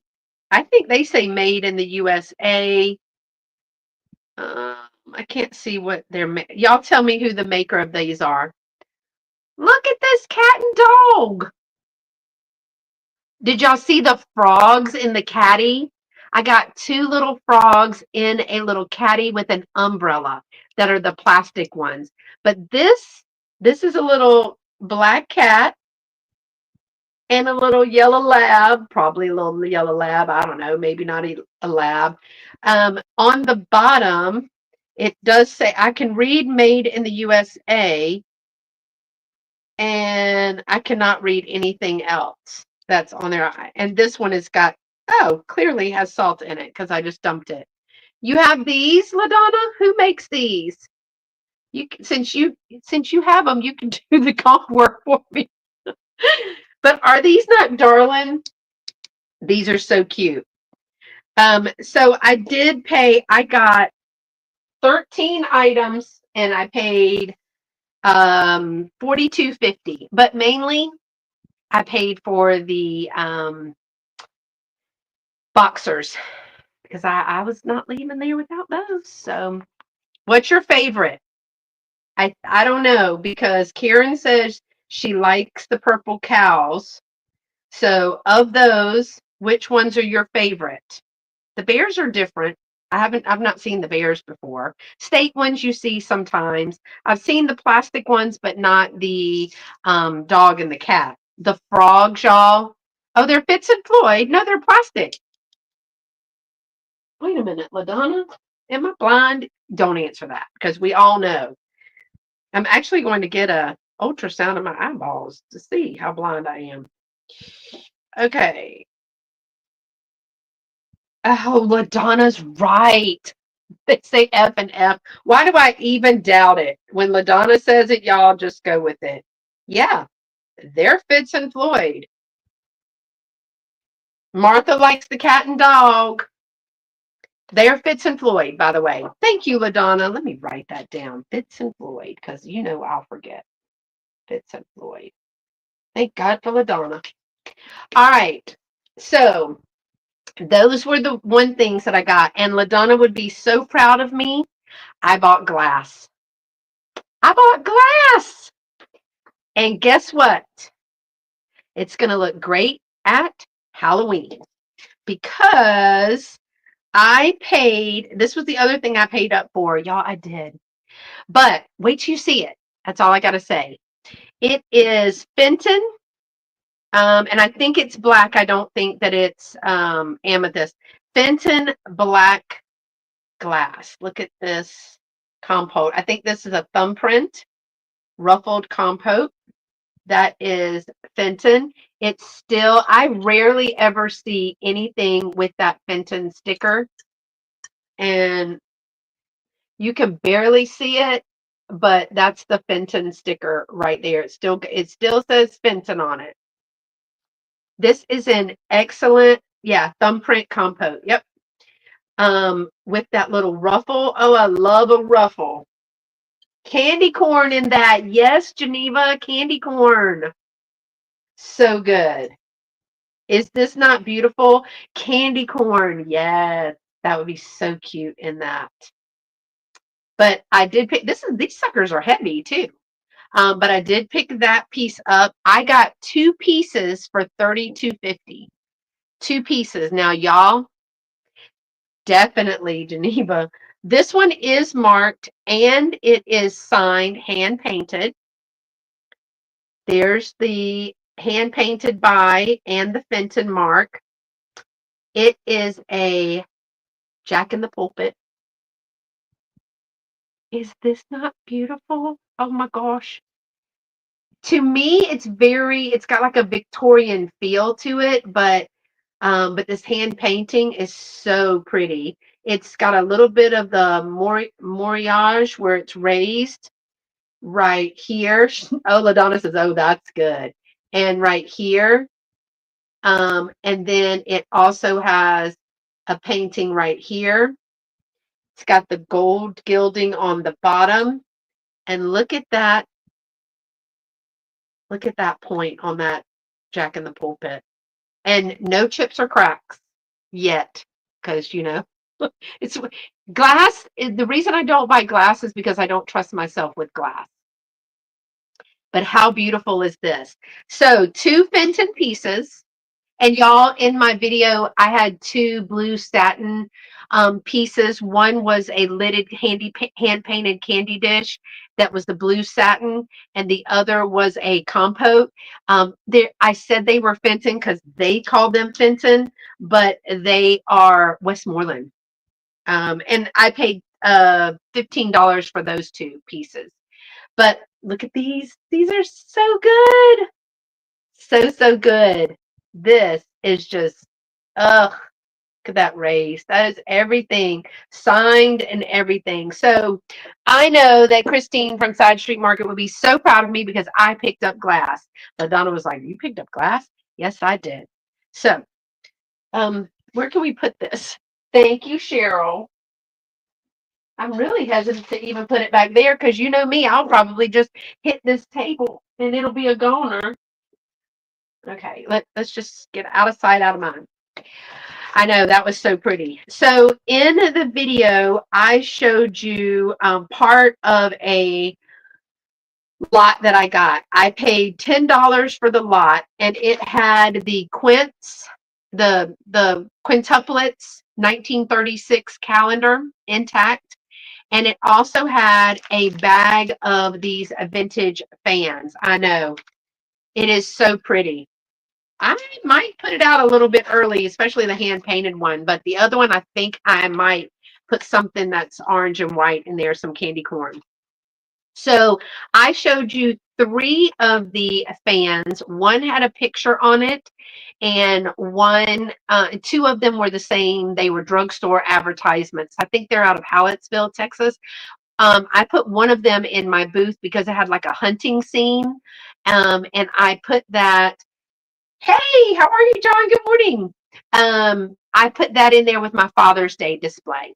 I think they say made in the USA. I can't see what they're. Y'all tell me who the maker of these are. Look at this cat and dog. Did y'all see the frogs in the caddy? I got two little frogs in a little caddy with an umbrella that are the plastic ones. But this is a little black cat and a little yellow lab, probably a little yellow lab. I don't know, maybe not a lab. On the bottom, it does say, I can read made in the USA, and I cannot read anything else that's on there. And this one has got, oh, clearly has salt in it because I just dumped it. You have these, LaDonna? Who makes these? You since you have them, you can do the comp work for me. But are these not darling? These are so cute. So I did pay, I got 13 items and I paid $42.50. But mainly I paid for the boxers because I was not leaving there without those. So what's your favorite? I don't know because Karen says she likes the purple cows. So of those, which ones are your favorite? The bears are different. I've not seen the bears before. State ones you see sometimes. I've seen the plastic ones, but not the dog and the cat. The frogs, y'all. Oh, they're Fitz and Floyd. No, they're plastic. Wait a minute, LaDonna. Am I blind? Don't answer that because we all know. I'm actually going to get a ultrasound of my eyeballs to see how blind I am. Okay. Oh, LaDonna's right. They say F and F. Why do I even doubt it? When LaDonna says it, y'all just go with it. Yeah, they're Fitz and Floyd. Martha likes the cat and dog. They're Fitz and Floyd, by the way. Thank you, LaDonna. Let me write that down. Fitz and Floyd, because you know I'll forget. Fitz and Floyd. Thank God for LaDonna. All right. So those were the one things that I got. And LaDonna would be so proud of me. I bought glass. I bought glass. And guess what? It's going to look great at Halloween because I paid, this was the other thing I paid up for. Y'all, I did. But wait till you see it. That's all I got to say. It is Fenton, and I think it's black. I don't think that it's amethyst. Fenton black glass. Look at this compote. I think this is a thumbprint ruffled compote. That is Fenton. It's still, I rarely ever see anything with that Fenton sticker. And you can barely see it, but that's the Fenton sticker right there. It still says Fenton on it. This is an excellent, yeah, thumbprint compote. Yep. With that little ruffle. Oh, I love a ruffle. Candy corn in that. Yes, Geneva, candy corn. So good. Is this not beautiful? Candy corn. Yes, that would be so cute in that. But I did pick, these suckers are heavy too. But I did pick that piece up. I got two pieces for $32.50. Two pieces. Now, y'all, definitely Geneva. This one is marked and it is signed, hand painted. There's the hand painted by and the Fenton mark. It is a Jack in the Pulpit. Is this not beautiful? Oh my gosh. To me, it's got like a Victorian feel to it, but this hand painting is so pretty. It's got a little bit of the moriage where it's raised right here. Oh, LaDonna says, oh, that's good. And right here. And then it also has a painting right here. It's got the gold gilding on the bottom. And look at that. Look at that point on that Jack in the Pulpit. And no chips or cracks yet. Because, it's glass. The reason I don't buy glass is because I don't trust myself with glass. But how beautiful is this? So 2 Fenton pieces. And y'all, in my video, I had two blue satin pieces. One was a lidded hand painted candy dish that was the blue satin, and the other was a compote. I said they were Fenton because they called them Fenton, but they are Westmoreland. And I paid $15 for those two pieces. But look at these. These are so good. So good. This is just, ugh, look at that race. That is everything signed and everything. So I know that Christine from Side Street Market would be so proud of me because I picked up glass. But Donna was like, "You picked up glass?" Yes, I did. So, where can we put this? Thank you, Cheryl. I'm really hesitant to even put it back there because you know me, I'll probably just hit this table and it'll be a goner. Okay, let's just get out of sight, out of mind. I know that was so pretty. So in the video, I showed you part of a lot that I got. I paid $10 for the lot, and it had the the quintuplets 1936 calendar intact, and it also had a bag of these vintage fans. I know it is so pretty. I might put it out a little bit early, especially the hand painted one, but the other one, I think I might put something that's orange and white in there, some candy corn. So I showed you three of the fans. One had a picture on it, and two of them were the same. They were drugstore advertisements. I think they're out of Hallettsville, Texas. I put one of them in my booth because it had like a hunting scene. And I put that. Hey, how are you, John? Good morning. I put that in there with my Father's Day display.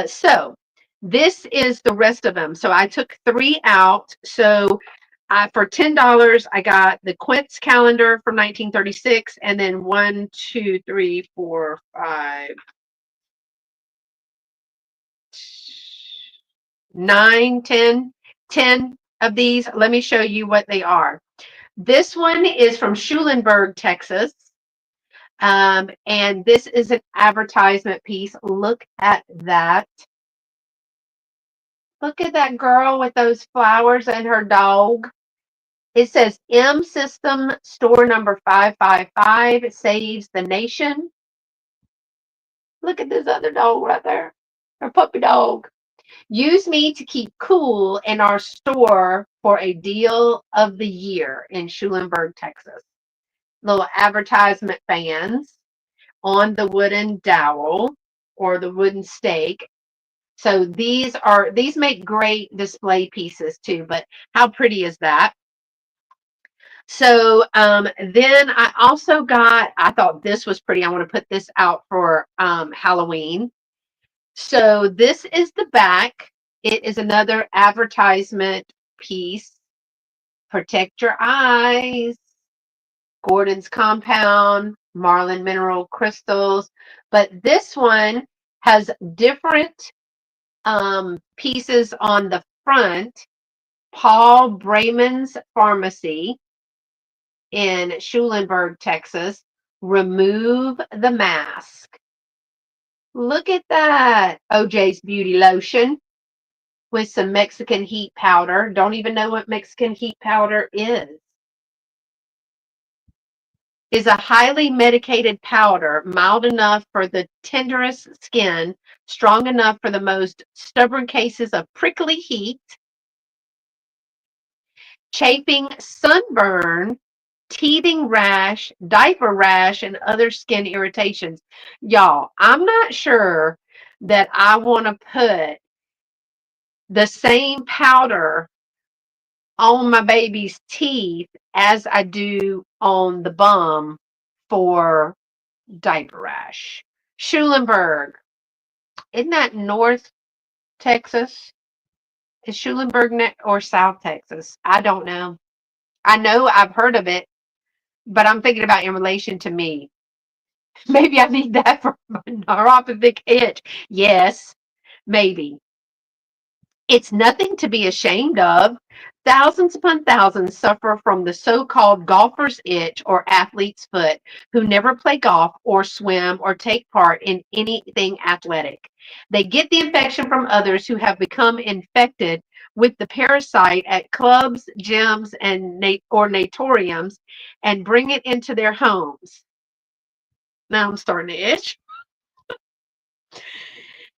So this is the rest of them. So I took three out. So for $10, I got the Quince calendar from 1936, and then one, two, three, four, five, nine, 10 of these. Let me show you what they are. This one is from Schulenburg, Texas. And this is an advertisement piece. Look at that. Look at that girl with those flowers and her dog. It says M System store number 555 saves the nation. Look at this other dog right there. Her puppy dog. Use me to keep cool in our store for a deal of the year in Schulenburg, Texas. Little advertisement fans on the wooden dowel or the wooden stake. So these make great display pieces too, but how pretty is that? So then I also I thought this was pretty. I want to put this out for Halloween. So this is the back. It is another advertisement piece. Protect your eyes. Gordon's Compound, Marlin Mineral Crystals. But this one has different pieces on the front. Paul Brayman's Pharmacy in Schulenburg, Texas. Remove the mask. Look at that. OJ's Beauty Lotion with some Mexican heat powder. Don't even know what Mexican heat powder is a highly medicated powder, mild enough for the tenderest skin, strong enough for the most stubborn cases of prickly heat, chafing, sunburn, teething rash, diaper rash, and other skin irritations. Y'all, I'm not sure that I want to put the same powder on my baby's teeth as I do on the bum for diaper rash. Schulenburg, isn't that North Texas? Is Schulenburg or South Texas? I don't know. I know I've heard of it, but I'm thinking about in relation to me. Maybe I need that for my neuropathic itch. Yes, maybe. It's nothing to be ashamed of. Thousands upon thousands suffer from the so-called golfer's itch or athlete's foot who never play golf or swim or take part in anything athletic. They get the infection from others who have become infected with the parasite at clubs, gyms, and or natoriums and bring it into their homes. Now I'm starting to itch.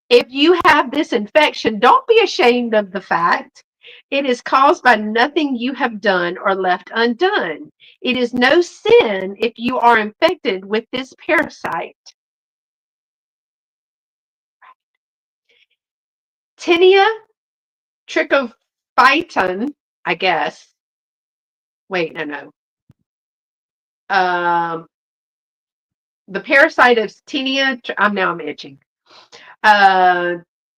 If you have this infection, don't be ashamed of the fact. It is caused by nothing you have done or left undone. It is no sin if you are infected with this parasite. Tinea trichophyton, I guess. Wait, no. Um, the parasite of Tinea, I'm itching. Uh,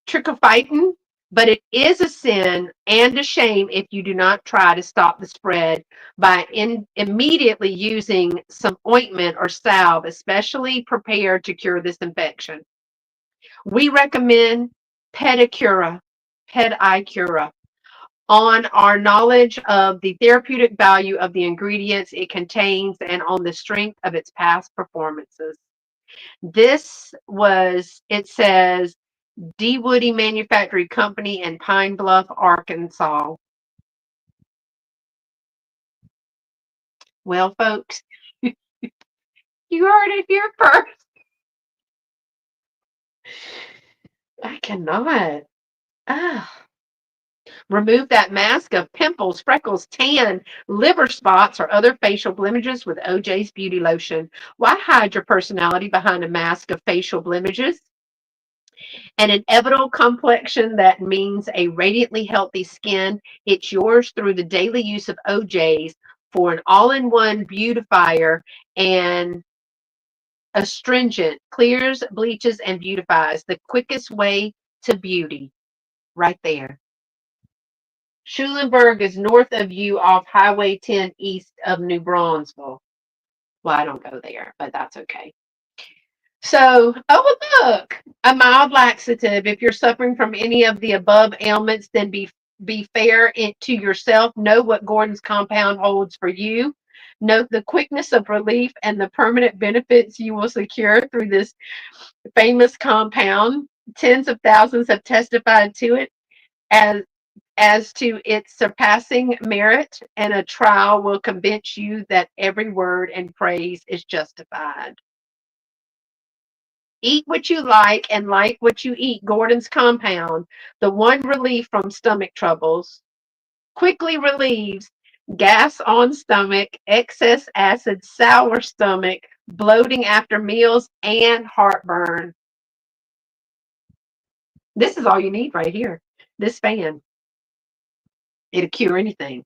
trichophyton, but it is a sin and a shame if you do not try to stop the spread by immediately using some ointment or salve, especially prepared to cure this infection. We recommend Pedicura, Pedicura, on our knowledge of the therapeutic value of the ingredients it contains and on the strength of its past performances. It says, D. Woody Manufacturing Company in Pine Bluff, Arkansas. Well, folks, you heard it here first. I cannot. Ah. Remove that mask of pimples, freckles, tan, liver spots, or other facial blemishes with OJ's Beauty Lotion. Why hide your personality behind a mask of facial blemishes? An inevitable complexion that means a radiantly healthy skin. It's yours through the daily use of OJ's for an all-in-one beautifier and astringent, clears, bleaches, and beautifies. The quickest way to beauty, right there. Schulenburg is north of you off Highway 10 east of New Braunfels. Well, I don't go there, but that's okay. So, oh, look, a mild laxative. If you're suffering from any of the above ailments, then be fair to yourself. Know what Gordon's compound holds for you. Note the quickness of relief and the permanent benefits you will secure through this famous compound. Tens of thousands have testified to it as to its surpassing merit, and a trial will convince you that every word and praise is justified. Eat what you like and like what you eat. Gordon's compound, the one relief from stomach troubles, quickly relieves gas on stomach, excess acid, sour stomach, bloating after meals, and heartburn. This is all you need right here. This fan. It'll cure anything.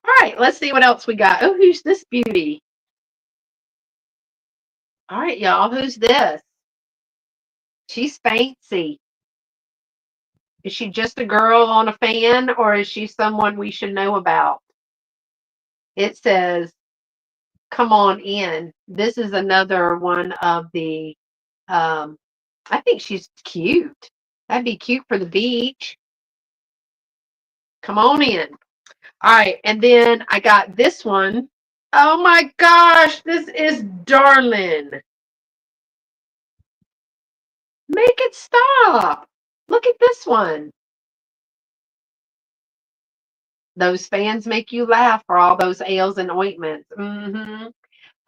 All right, let's see what else we got. Oh, who's this beauty? All right, y'all, who's this? She's fancy. Is she just a girl on a fan, or is she someone we should know about? It says, come on in. This is another one of the, I think she's cute. That'd be cute for the beach. Come on in. All right, and then I got this one. Oh my gosh, this is darling. Make it stop. Look at this one. Those fans make you laugh for all those ales and ointments.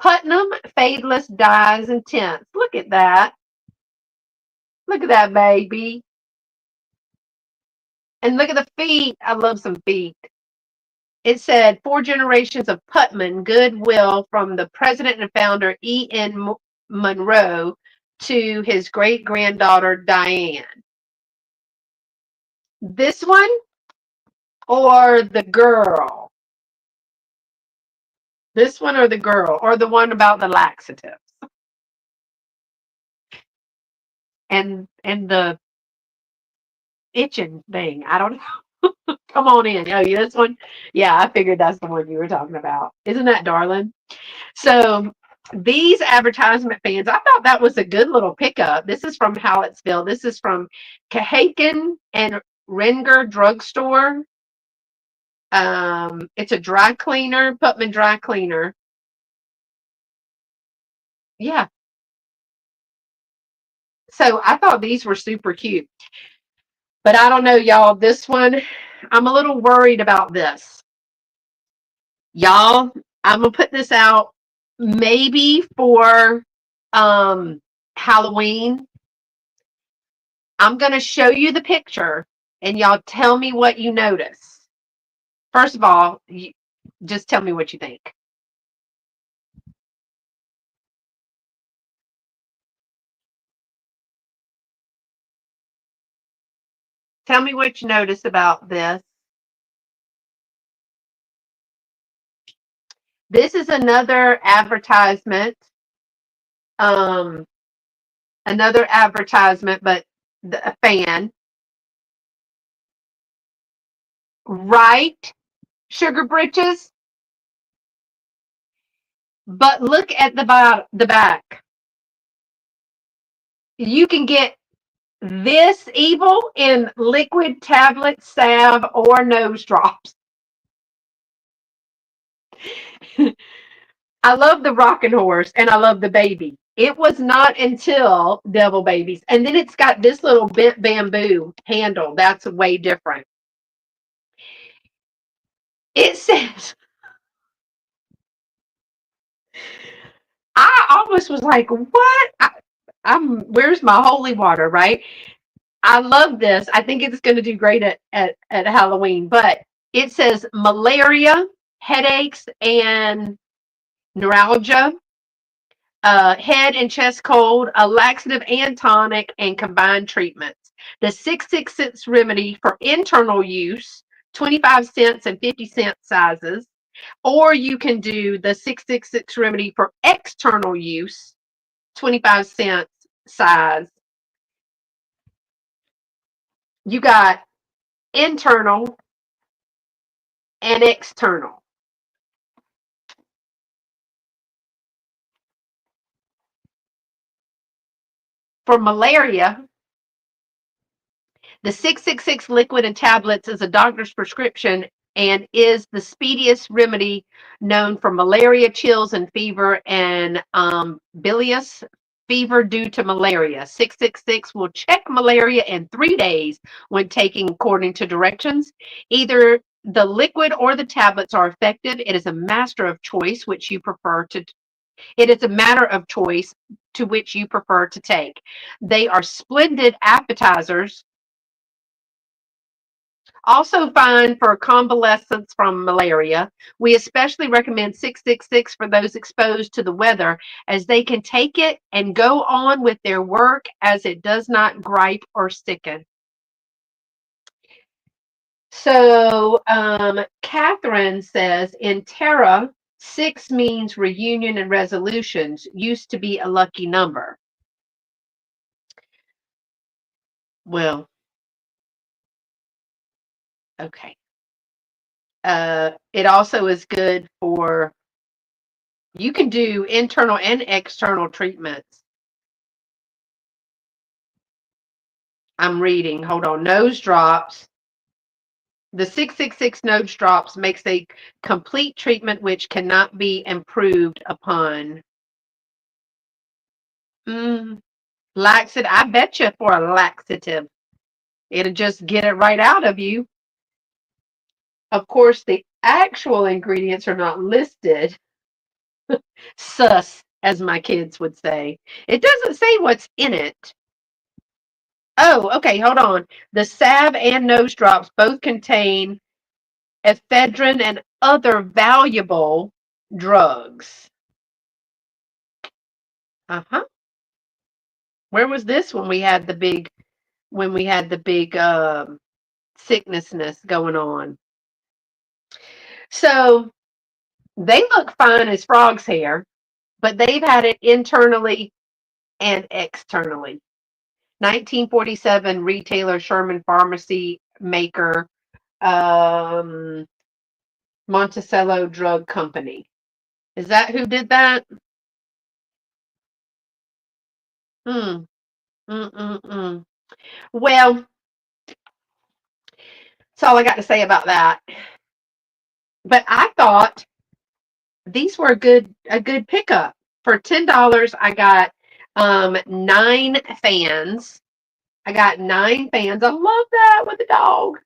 Putnam Fadeless Dyes and Tints. Look at that. Look at that, baby. And look at the feet. I love some feet. It said 4 generations of Putnam goodwill from the president and founder E.N. Monroe to his great granddaughter Diane. This one or the girl? This one or the girl? Or the one about the laxatives? And the itching thing. I don't know. Come on in. Oh, yeah, this one. Yeah, I figured that's the one you were talking about. Isn't that darling? So these advertisement fans, I thought that was a good little pickup. This is from Hallettsville. This is from Cahaken and Renger Drugstore. It's a dry cleaner, Putman dry cleaner. Yeah. So I thought these were super cute. But I don't know, y'all. This one, I'm a little worried about this. Y'all, I'm gonna put this out maybe for Halloween. I'm gonna show you the picture and y'all tell me what you notice. First of all, just tell me what you think. Tell me what you notice about this. This is another advertisement. Um, Another advertisement, but a fan. Right, Sugar Britches. But look at the back. You can get this evil in liquid, tablet, salve, or nose drops. I love the rocking horse and I love the baby. It was not until Devil Babies. And then it's got this little bent bamboo handle. That's way different. It says, I almost was like, what? Where's my holy water, right? I love this. I think it's going to do great at Halloween. But it says malaria, headaches, and neuralgia, head and chest cold, a laxative and tonic, and combined treatments. The 666 remedy for internal use, 25 cents and 50 cent sizes. Or you can do the 666 remedy for external use, 25 cents size. You got internal and external. For malaria, the 666 liquid and tablets is a doctor's prescription and is the speediest remedy known for malaria, chills, and fever, and bilious fever due to malaria. 666 will check malaria in 3 days when taking according to directions. Either the liquid or the tablets are effective. It is a master of choice which you prefer to It is a matter of choice to which you prefer to take. They are splendid appetizers. Also fine for convalescence from malaria. We especially recommend 666 for those exposed to the weather, as they can take it and go on with their work as it does not gripe or sicken. So Catherine says in Terra, 6 means reunion and resolutions, used to be a lucky number. Well, okay. It also is good for, you can do internal and external treatments. I'm reading. Hold on. Nose drops. The 666 nose drops makes a complete treatment which cannot be improved upon. Mm, laxative. I bet you for a laxative, it'll just get it right out of you. Of course, the actual ingredients are not listed. Sus, as my kids would say. It doesn't say what's in it. Oh, okay, hold on. The salve and nose drops both contain ephedrine and other valuable drugs. Uh-huh. Where was this when we had the big sicknessness going on? So they look fine as frog's hair, but they've had it internally and externally. 1947 retailer Sherman Pharmacy maker, Monticello Drug Company. Is that who did that? Hmm. Mm-mm-mm. Well, all I got to say about that. But I thought these were a good pickup. For $10, I got 9 fans. I got 9 fans. I love that with the dog.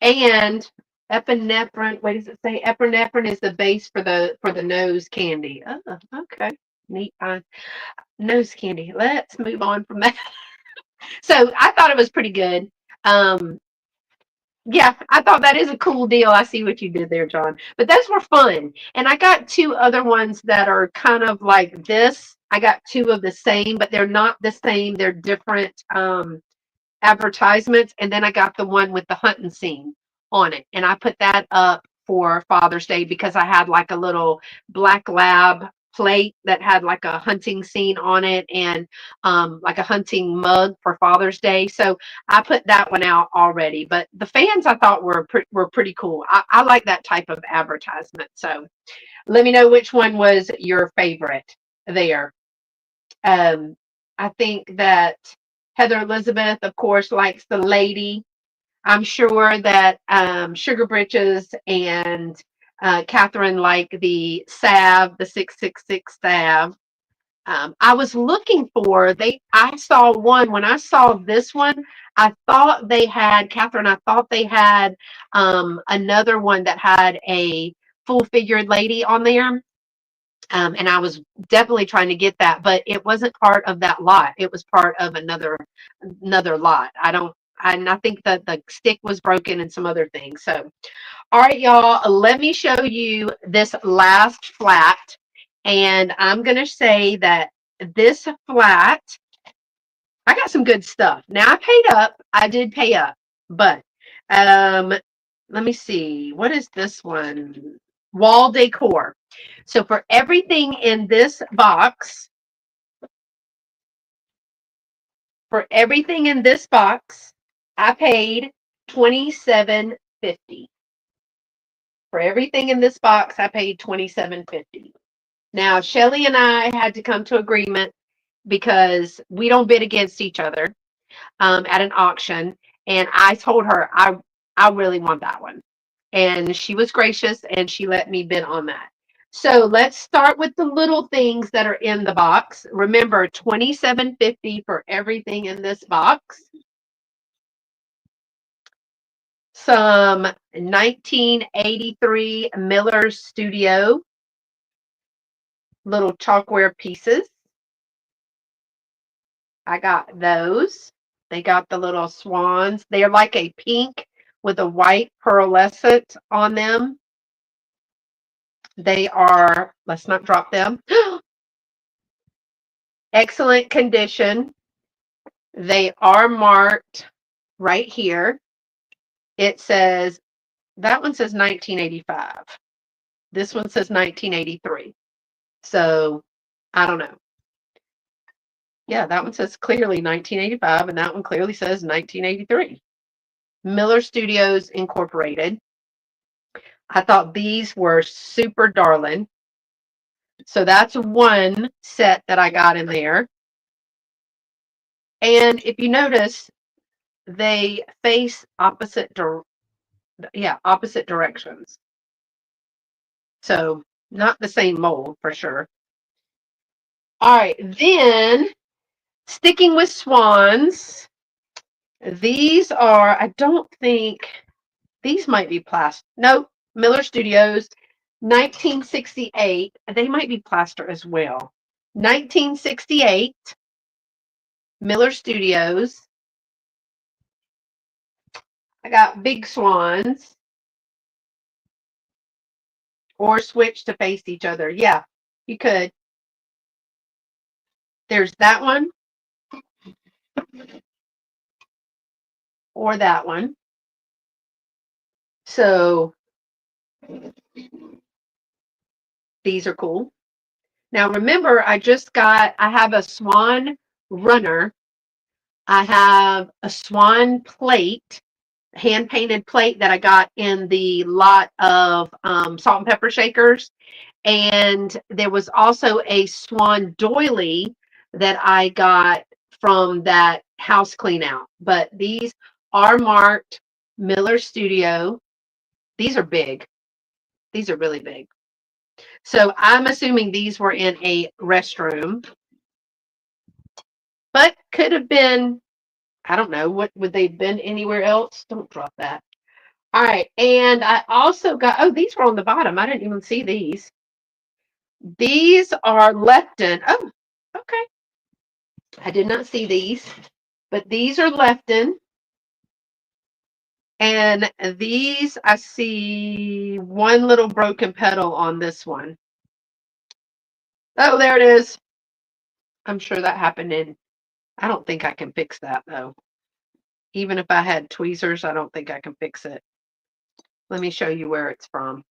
And epinephrine. What does it say? Epinephrine is the base for the nose candy. Oh, okay. Neat. Nose candy. Let's move on from that. So I thought it was pretty good. Um, yeah, I thought that is a cool deal. I see what you did there, John. But those were fun. And I got 2 other ones that are kind of like this. I got 2 of the same, but they're not the same. They're different advertisements. And then I got the one with the hunting scene on it. And I put that up for Father's Day because I had like a little black lab plate that had like a hunting scene on it and like a hunting mug for Father's Day. So I put that one out already. But the fans I thought were pretty cool. I like that type of advertisement. So let me know which one was your favorite there. Um, I think that Heather Elizabeth, of course, likes the lady. I'm sure that Sugar Britches and Catherine like the salve, the 666 salve. I was looking for I saw one when I saw this one. I thought they had Catherine. I thought they had another one that had a full figured lady on there. And I was definitely trying to get that, but it wasn't part of that lot. It was part of another lot. And I think that the stick was broken and some other things. So, all right, y'all, let me show you this last flat. And I'm going to say that this flat, I got some good stuff. Now I paid up. I did pay up, but um, let me see. What is this one? Wall decor. So for everything in this box, I paid $27.50. For everything in this box, I paid $27.50. Now, Shelly and I had to come to agreement because we don't bid against each other at an auction. And I told her I really want that one. And she was gracious and she let me bid on that. So let's start with the little things that are in the box. Remember, $27.50 for everything in this box. Some 1983 Miller Studio little chalkware pieces. I got those. They got the little swans. They're like a pink with a white pearlescent on them. They are, let's not drop them. Excellent condition. They are marked right here. It says, that one says 1985. This one says 1983. So I don't know. Yeah, that one says clearly 1985, and that one clearly says 1983. Miller Studios Incorporated. I thought these were super darling. So that's one set that I got in there. And if you notice, they face opposite directions. So not the same mold for sure. All right, then sticking with swans, these are, I don't think, these might be plastic. Nope, Miller Studios, 1968. They might be plaster as well. 1968, Miller Studios. I got big swans or switch to face each other. Yeah, you could. There's that one or that one. So these are cool. Now remember, I have a swan runner. I have a swan plate, hand painted plate that I got in the lot of salt and pepper shakers. And there was also a swan doily that I got from that house clean out. But these are marked Miller Studio. These are big. These are really big. So I'm assuming these were in a restroom, but could have been, I don't know, what would they have been anywhere else? Don't drop that. All right. And I also got, oh, these were on the bottom. I didn't even see these. These are leptin. Oh, okay. I did not see these, but these are leptin. And these, I see one little broken petal on this one. Oh, there it is. I'm sure that happened in, I don't think I can fix that though. Even if I had tweezers, I don't think I can fix it. Let me show you where it's from.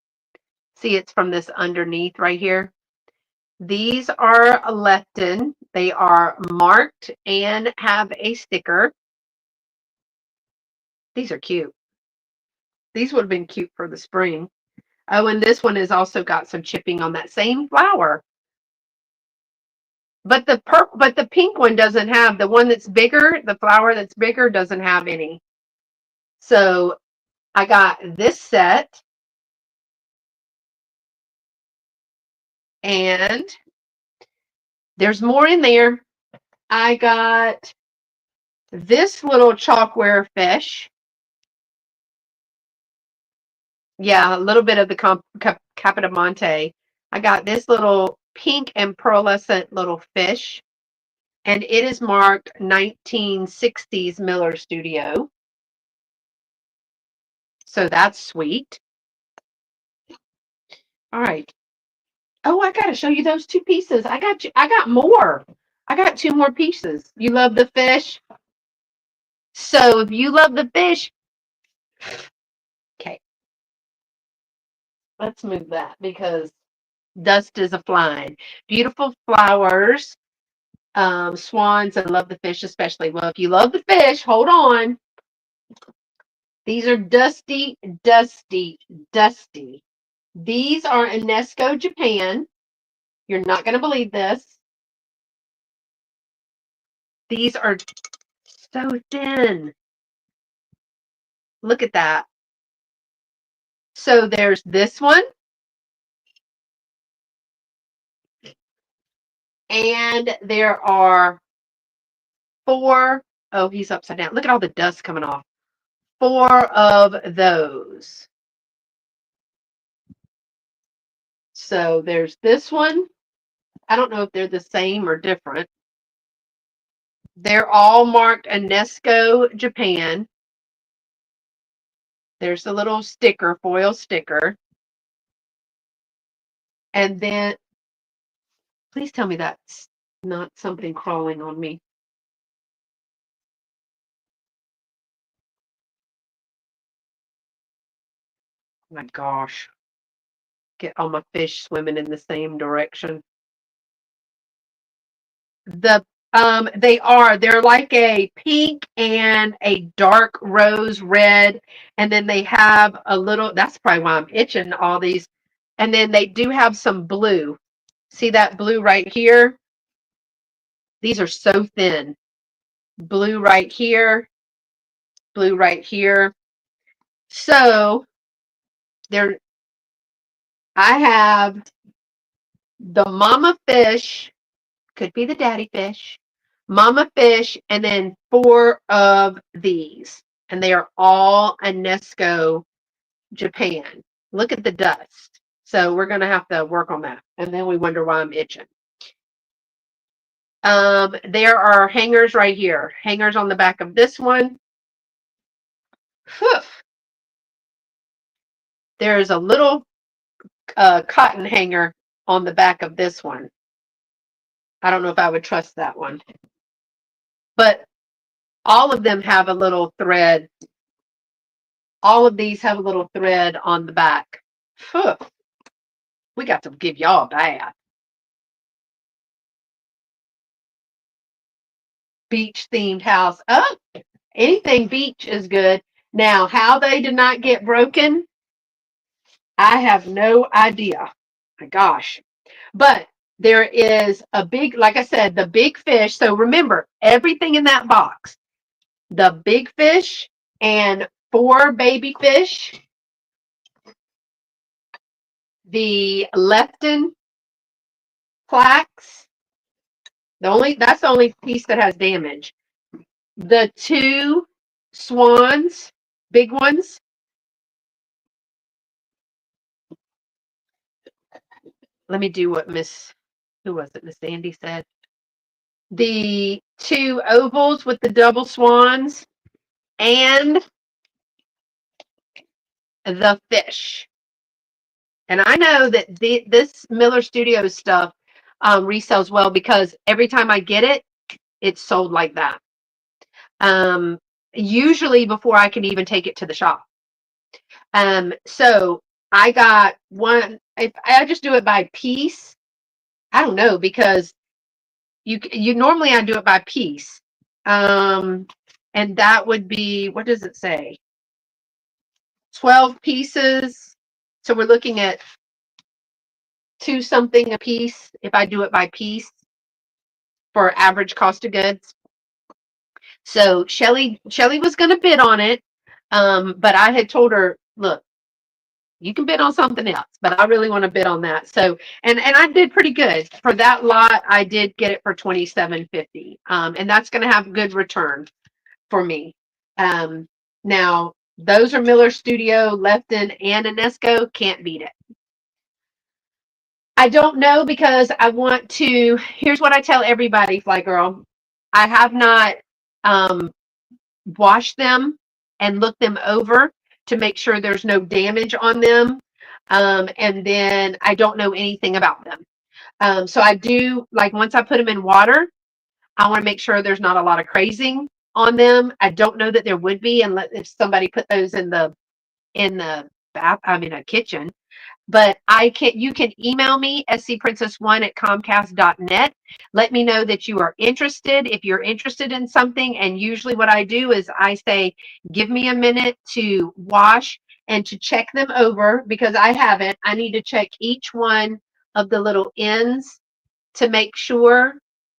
See, it's from this underneath right here. These are leptin. They are marked and have a sticker. These are cute. These would have been cute for the spring. Oh, and this one has also got some chipping on that same flower. But the pink one doesn't have, the one that's bigger, the flower that's bigger doesn't have any. So I got this set. And there's more in there. I got this little chalkware fish. Yeah, a little bit of the Capitamonte. I got this little pink and pearlescent little fish. And it is marked 1960s Miller Studio. So that's sweet. All right. Oh, I got to show you those two pieces. I got more. I got two more pieces. You love the fish? So if you love the fish, okay, let's move that because dust is a flying. Beautiful flowers, swans, and love the fish especially. Well, if you love the fish, hold on. These are dusty, dusty, dusty. These are UNESCO Japan. You're not going to believe this. These are so thin. Look at that. So there's this one. And there are four. Oh, he's upside down. Look at all the dust coming off. Four of those. So there's this one. I don't know if they're the same or different. They're all marked UNESCO Japan. There's a little sticker, foil sticker. And then, please tell me that's not something crawling on me. Oh my gosh. Get all my fish swimming in the same direction. They're like a pink and a dark rose red, and then they have a little, that's probably why I'm itching all these, and then they do have some blue. See that blue right here? These are so thin. Blue right here, blue right here. So there, I have the mama fish, could be the daddy fish, mama fish, and then four of these. And they are all UNESCO Japan. Look at the dust. So we're going to have to work on that. And then we wonder why I'm itching. There are hangers right here. Hangers on the back of this one. Whew. There's a little cotton hanger on the back of this one. I don't know if I would trust that one. But all of them have a little thread. All of these have a little thread on the back. Whew. We got to give y'all a bath. Beach themed house. Oh, anything beach is good. Now, how they did not get broken, I have no idea. My gosh. But there is a big, like I said, the big fish. So remember, everything in that box, the big fish and 4 baby fish, the leptin plaques. That's the only piece that has damage. The 2 swans, big ones. Let me do what who was it? Miss Sandy said. The 2 ovals with the double swans and the fish. And I know that this Miller Studios stuff resells well because every time I get it, it's sold like that. Um, Usually before I can even take it to the shop. So I got one. If I just do it by piece, I don't know because you normally I do it by piece. And that would be, what does it say? 12 pieces. So we're looking at 2 something a piece if I do it by piece for average cost of goods. So Shelly was going to bid on it. But I had told her, look, you can bid on something else, but I really want to bid on that. So, and I did pretty good for that lot. I did get it for $27.50. And that's going to have good return for me. Now those are Miller Studio, Lefton, and Inesco. Can't beat it. I don't know because I want to. Here's what I tell everybody, Fly Girl. I have not um, washed them and looked them over to make sure there's no damage on them. And then I don't know anything about them. So I do, like, once I put them in water, I want to make sure there's not a lot of crazing on them. I don't know that there would be unless if somebody put those in the a kitchen. But you can email me, scprincess1@comcast.net. Let me know that you are interested. If you're interested in something, and usually what I do is I say, give me a minute to wash and to check them over because I haven't. I need to check each one of the little ends to make sure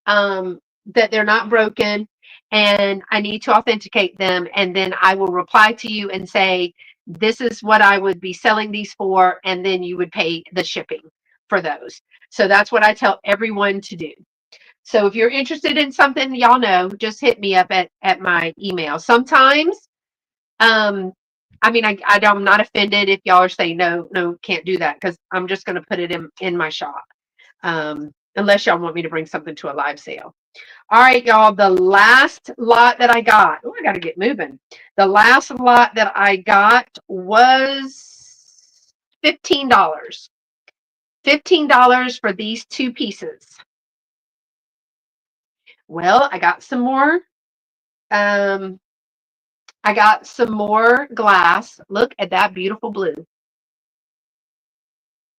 that they're not broken, and I need to authenticate them, and then I will reply to you and say, this is what I would be selling these for, and then you would pay the shipping for those. So that's what I tell everyone to do. So if you're interested in something, y'all know, just hit me up at my email. Sometimes, I'm not offended if y'all are saying no, can't do that because I'm just going to put it in my shop. Unless y'all want me to bring something to a live sale. All right, y'all, the last lot that I got, I got to get moving. The last lot that I got was $15. $15 for these 2 pieces. Well, I got some more. I got some more glass. Look at that beautiful blue.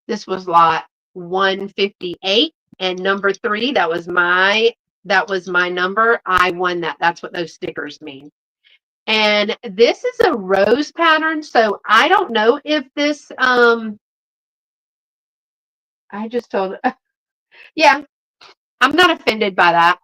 This was lot 158 and number 3. That was my number. I won that. That's what those stickers mean. And this is a rose pattern, so I don't know if this I just told yeah, I'm not offended by that.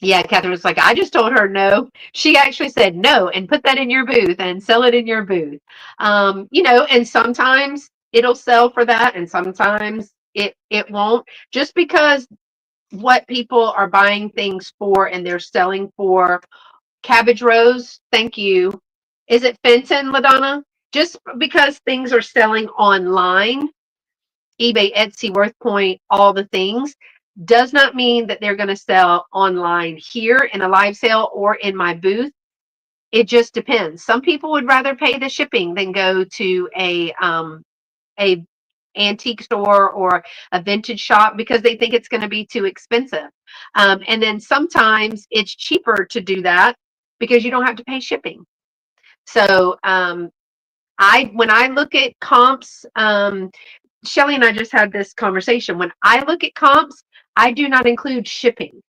Yeah, Catherine was like, I just told her no. She actually said no and put that in your booth and sell it in your booth. And sometimes it'll sell for that and sometimes it won't. Just because what people are buying things for and they're selling for Cabbage Rose, thank you. Is it Fenton, LaDonna? Just because things are selling online, eBay, Etsy, WorthPoint, all the things, does not mean that they're going to sell online here in a live sale or in my booth. It just depends. Some people would rather pay the shipping than go to a antique store or a vintage shop because they think it's going to be too expensive. And then sometimes it's cheaper to do that because you don't have to pay shipping. So when I look at comps, Shelly and I just had this conversation. When I look at comps, I do not include shipping.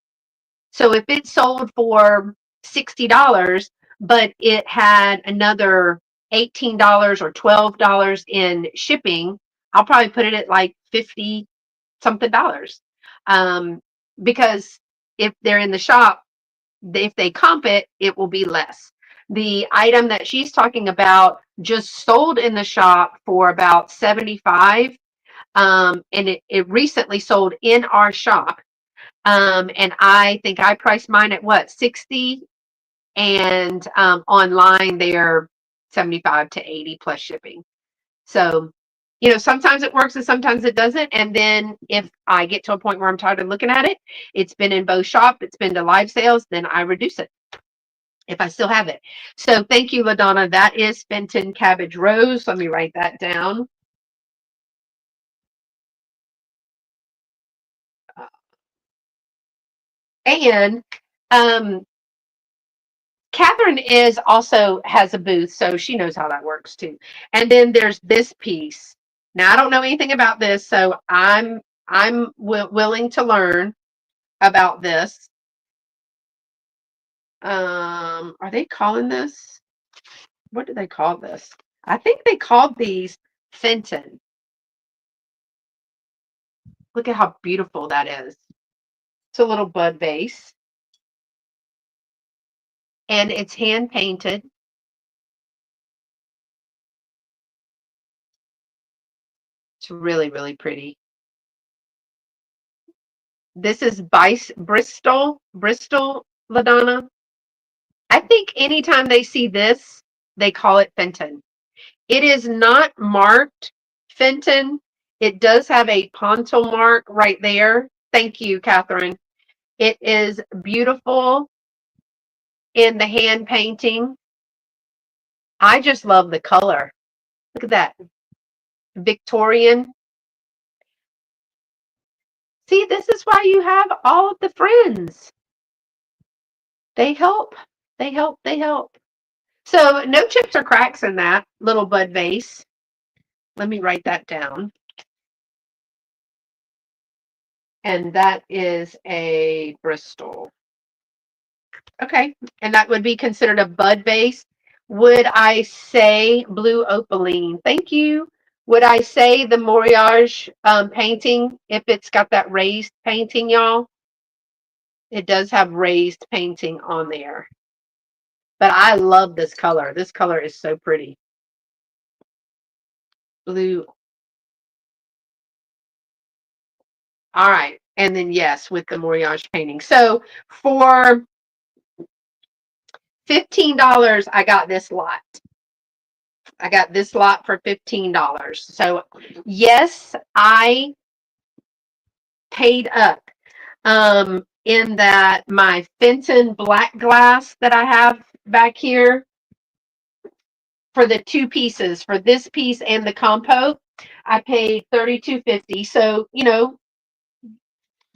So if it's sold for $60, but it had another $18 or $12 in shipping, I'll probably put it at like 50 something dollars. Because if they're in the shop, if they comp it, it will be less. The item that she's talking about just sold in the shop for about 75, and it recently sold in our shop. And I think I priced mine at what, 60, and online they're 75 to 80 plus shipping. So, sometimes it works and sometimes it doesn't. And then if I get to a point where I'm tired of looking at it, it's been in both shop, it's been to live sales, then I reduce it if I still have it. So thank you, LaDonna. That is Fenton Cabbage Rose. Let me write that down. And um, Catherine has a booth, so she knows how that works too. And then there's this piece. Now I don't know anything about this, so I'm willing to learn about this. Are they calling this? What do they call this? I think they called these Fenton. Look at how beautiful that is. It's a little bud vase, and it's hand painted. It's really, really pretty. This is Bristol, LaDonna. I think anytime they see this, they call it Fenton. It is not marked Fenton. It does have a pontil mark right there. Thank you, Catherine. It is beautiful in the hand painting. I just love the color. Look at that. Victorian. See, this is why you have all of the friends. They help. They help. They help. So no chips or cracks in that little bud vase. Let me write that down. And that is a Bristol. Okay. And that would be considered a bud vase. Would I say blue opaline? Thank you. Would I say the Moriage painting if it's got that raised painting, y'all? It does have raised painting on there. But I love this color. This color is so pretty. Blue. All right. And then, yes, with the Moriage painting. So for $15, I got this lot. I got this lot for $15. So, yes, I paid up in that my Fenton black glass that I have back here for the two pieces, for this piece and the compote, I paid $32.50. So,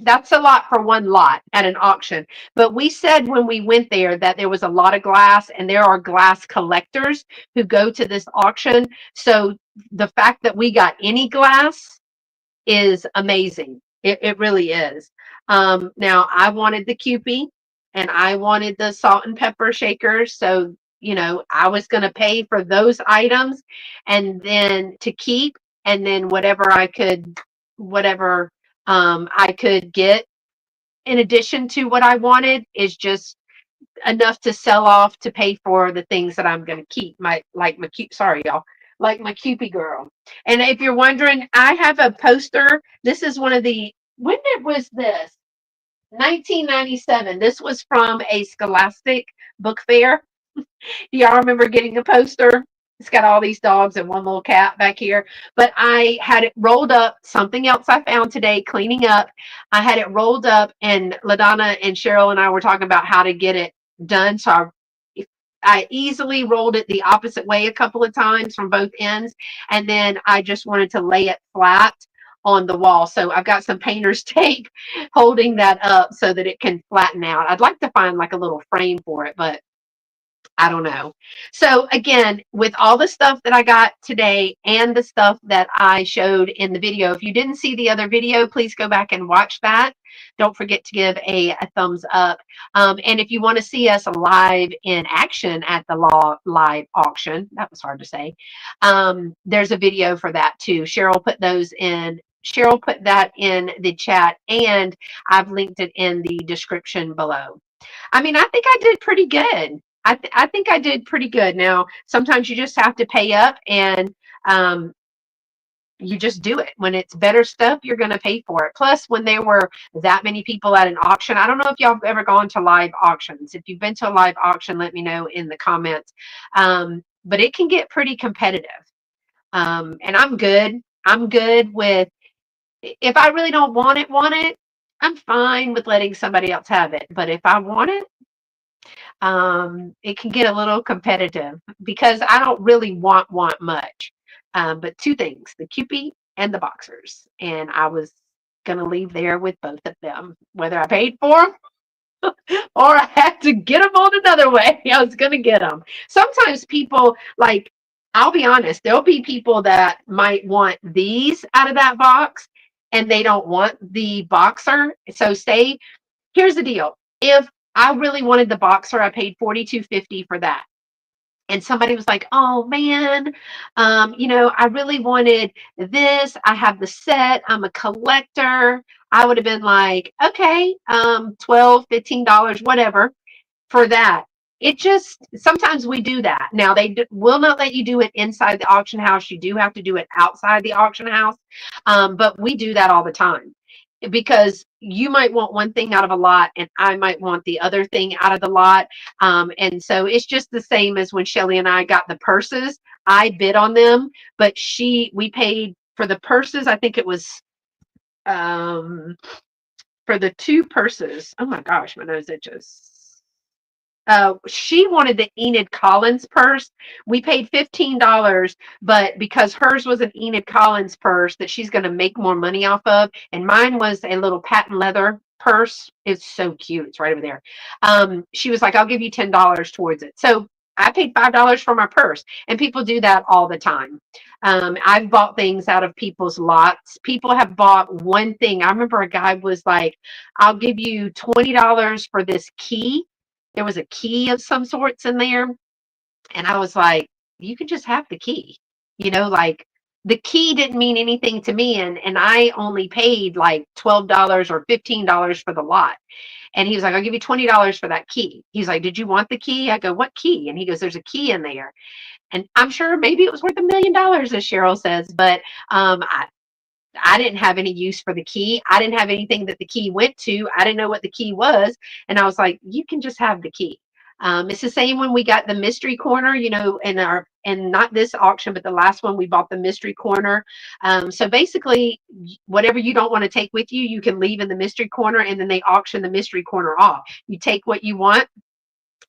that's a lot for one lot at an auction. But we said when we went there that there was a lot of glass, and there are glass collectors who go to this auction. So the fact that we got any glass is amazing. It really is. Now I wanted the Kewpie, and I wanted the salt and pepper shakers. So, I was going to pay for those items and then to keep, and then whatever I could get in addition to what I wanted is just enough to sell off to pay for the things that I'm going to keep. Sorry, y'all, like my Kewpie girl. And if you're wondering, I have a poster. This is when was this? 1997. This was from a Scholastic book fair. Do y'all remember getting a poster? It's got all these dogs and one little cat back here. But I had it rolled up, something else I found today cleaning up. I had it rolled up, and LaDonna and Cheryl and I were talking about how to get it done. So I easily rolled it the opposite way a couple of times from both ends. And then I just wanted to lay it flat on the wall. So I've got some painter's tape holding that up so that it can flatten out. I'd like to find like a little frame for it, but I don't know. So again, with all the stuff that I got today and the stuff that I showed in the video, if you didn't see the other video, please go back and watch that. Don't forget to give a thumbs up. And if you want to see us live in action at the live auction, that was hard to say, there's a video for that too. Cheryl put that in the chat, and I've linked it in the description below. I mean, I think I did pretty good. I think I did pretty good. Now, sometimes you just have to pay up and um, you just do it. When it's better stuff, you're going to pay for it. Plus, when there were that many people at an auction, I don't know if y'all have ever gone to live auctions. If you've been to a live auction, let me know in the comments. But it can get pretty competitive. And I'm good. I'm good with, if I really don't want it, I'm fine with letting somebody else have it. But if I want it, it can get a little competitive because I don't really want much. But two things, the Cupid and the boxers. And I was going to leave there with both of them, whether I paid for them or I had to get them on another way. I was going to get them. Sometimes people, like, I'll be honest, there'll be people that might want these out of that box and they don't want the boxer. So say, here's the deal. If I really wanted the boxer, I paid $42.50 for that. And somebody was like, "Oh man, I really wanted this. I have the set. I'm a collector." I would have been like, "Okay, 12, $15, whatever." For that. It just, sometimes we do that. Now will not let you do it inside the auction house. You do have to do it outside the auction house. But we do that all the time because you might want one thing out of a lot and I might want the other thing out of the lot. And so it's just the same as when Shelly and I got the purses. I bid on them, but we paid for the purses. I think it was um, for the two purses. Oh my gosh, my nose itches. She wanted the Enid Collins purse. We paid $15, but because hers was an Enid Collins purse that she's going to make more money off of, and mine was a little patent leather purse. It's so cute. It's right over there. She was like, "I'll give you $10 towards it." So I paid $5 for my purse, and people do that all the time. I've bought things out of people's lots. People have bought one thing. I remember a guy was like, "I'll give you $20 for this key." There was a key of some sorts in there. And I was like, "You can just have the key." Like the key didn't mean anything to me. And I only paid like $12 or $15 for the lot. And he was like, "I'll give you $20 for that key." He's like, "Did you want the key?" I go, "What key?" And he goes, "There's a key in there." And I'm sure maybe it was worth $1 million, as Cheryl says, but I didn't have any use for the key. I didn't have anything that the key went to. I didn't know what the key was. And I was like, "You can just have the key." It's the same when we got the mystery corner, and not this auction, but the last one we bought the mystery corner. So basically, whatever you don't want to take with you, you can leave in the mystery corner, and then they auction the mystery corner off. You take what you want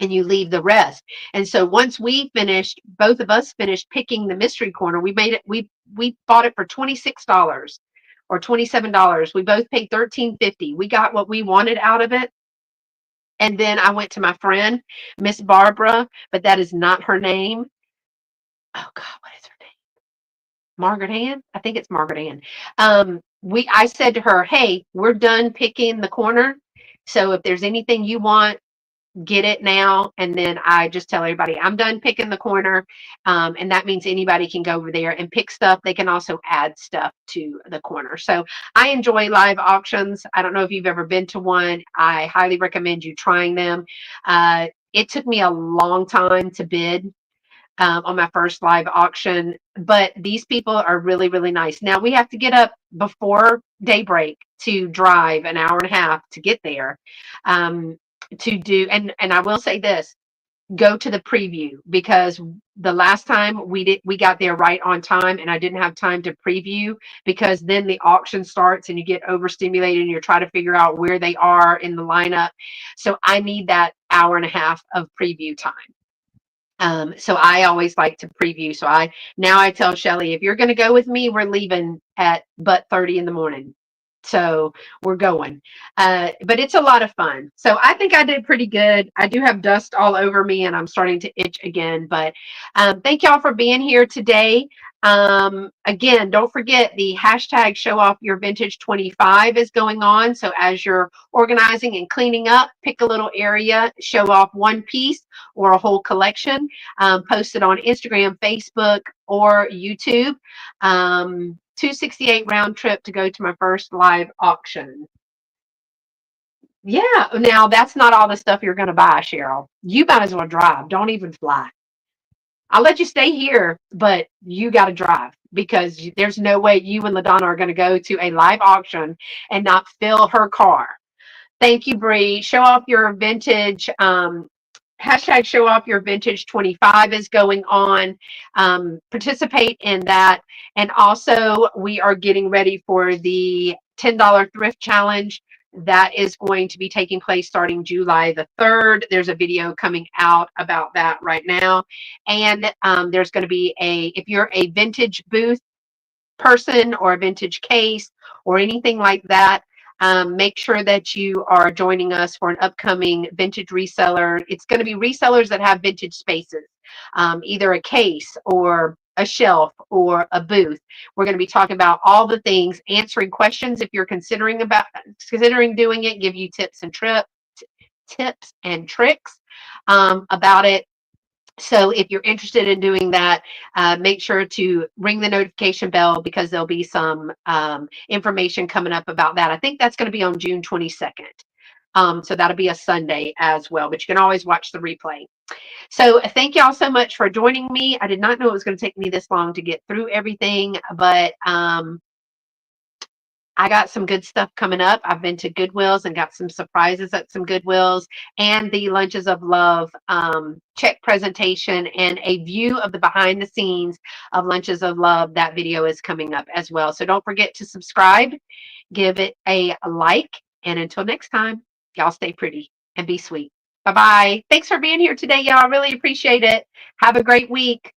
and you leave the rest. And so once both of us finished picking the mystery corner, we made it, we bought it for $26 or $27. We both paid $13.50. We got what we wanted out of it. And then I went to my friend, Miss Barbara, but that is not her name. Oh God, what is her name? Margaret Ann? I think it's Margaret Ann. I said to her, "Hey, we're done picking the corner. So if there's anything you want, get it now." And then I just tell everybody I'm done picking the corner. And that means anybody can go over there and pick stuff. They can also add stuff to the corner. So I enjoy live auctions. I don't know if you've ever been to one. I highly recommend you trying them. It took me a long time to bid on my first live auction, but these people are really, really nice. Now we have to get up before daybreak to drive an hour and a half to get there. To do, and I will say this, go to the preview, because the last time we got there right on time and I didn't have time to preview, because then the auction starts and you get overstimulated and you're trying to figure out where they are in the lineup. So I need that hour and a half of preview time. So I always like to preview. So I tell Shelly, if you're going to go with me, we're leaving at but 30 in the morning. So we're going. But it's a lot of fun. So I think I did pretty good. I do have dust all over me and I'm starting to itch again. But thank y'all for being here today. Again, don't forget the hashtag show off your vintage 25 is going on. So as you're organizing and cleaning up, pick a little area, show off one piece or a whole collection. Post it on Instagram, Facebook, or YouTube. 268 round trip to go to my first live auction. Yeah. Now that's not all the stuff you're going to buy, Cheryl. You might as well drive. Don't even fly. I'll let you stay here, but you got to drive because there's no way you and LaDonna are going to go to a live auction and not fill her car. Thank you, Bree. Show off your vintage. Hashtag show off your vintage 25 is going on. Participate in that. And also, we are getting ready for the $10 thrift challenge. That is going to be taking place starting July the 3rd. There's a video coming out about that right now. And there's going to be if you're a vintage booth person or a vintage case or anything like that, make sure that you are joining us for an upcoming vintage reseller. It's going to be resellers that have vintage spaces, either a case or a shelf or a booth. We're going to be talking about all the things, answering questions if you're considering doing it, give you tips and tricks about it. So if you're interested in doing that, make sure to ring the notification bell because there'll be some information coming up about that. I think that's going to be on June 22nd. So that'll be a Sunday as well, but you can always watch the replay. So thank y'all so much for joining me. I did not know it was going to take me this long to get through everything, but I got some good stuff coming up. I've been to Goodwill's and got some surprises at some Goodwill's, and the Lunches of Love check presentation and a view of the behind the scenes of Lunches of Love. That video is coming up as well. So don't forget to subscribe, give it a like, and until next time, y'all stay pretty and be sweet. Bye-bye. Thanks for being here today, y'all. I really appreciate it. Have a great week.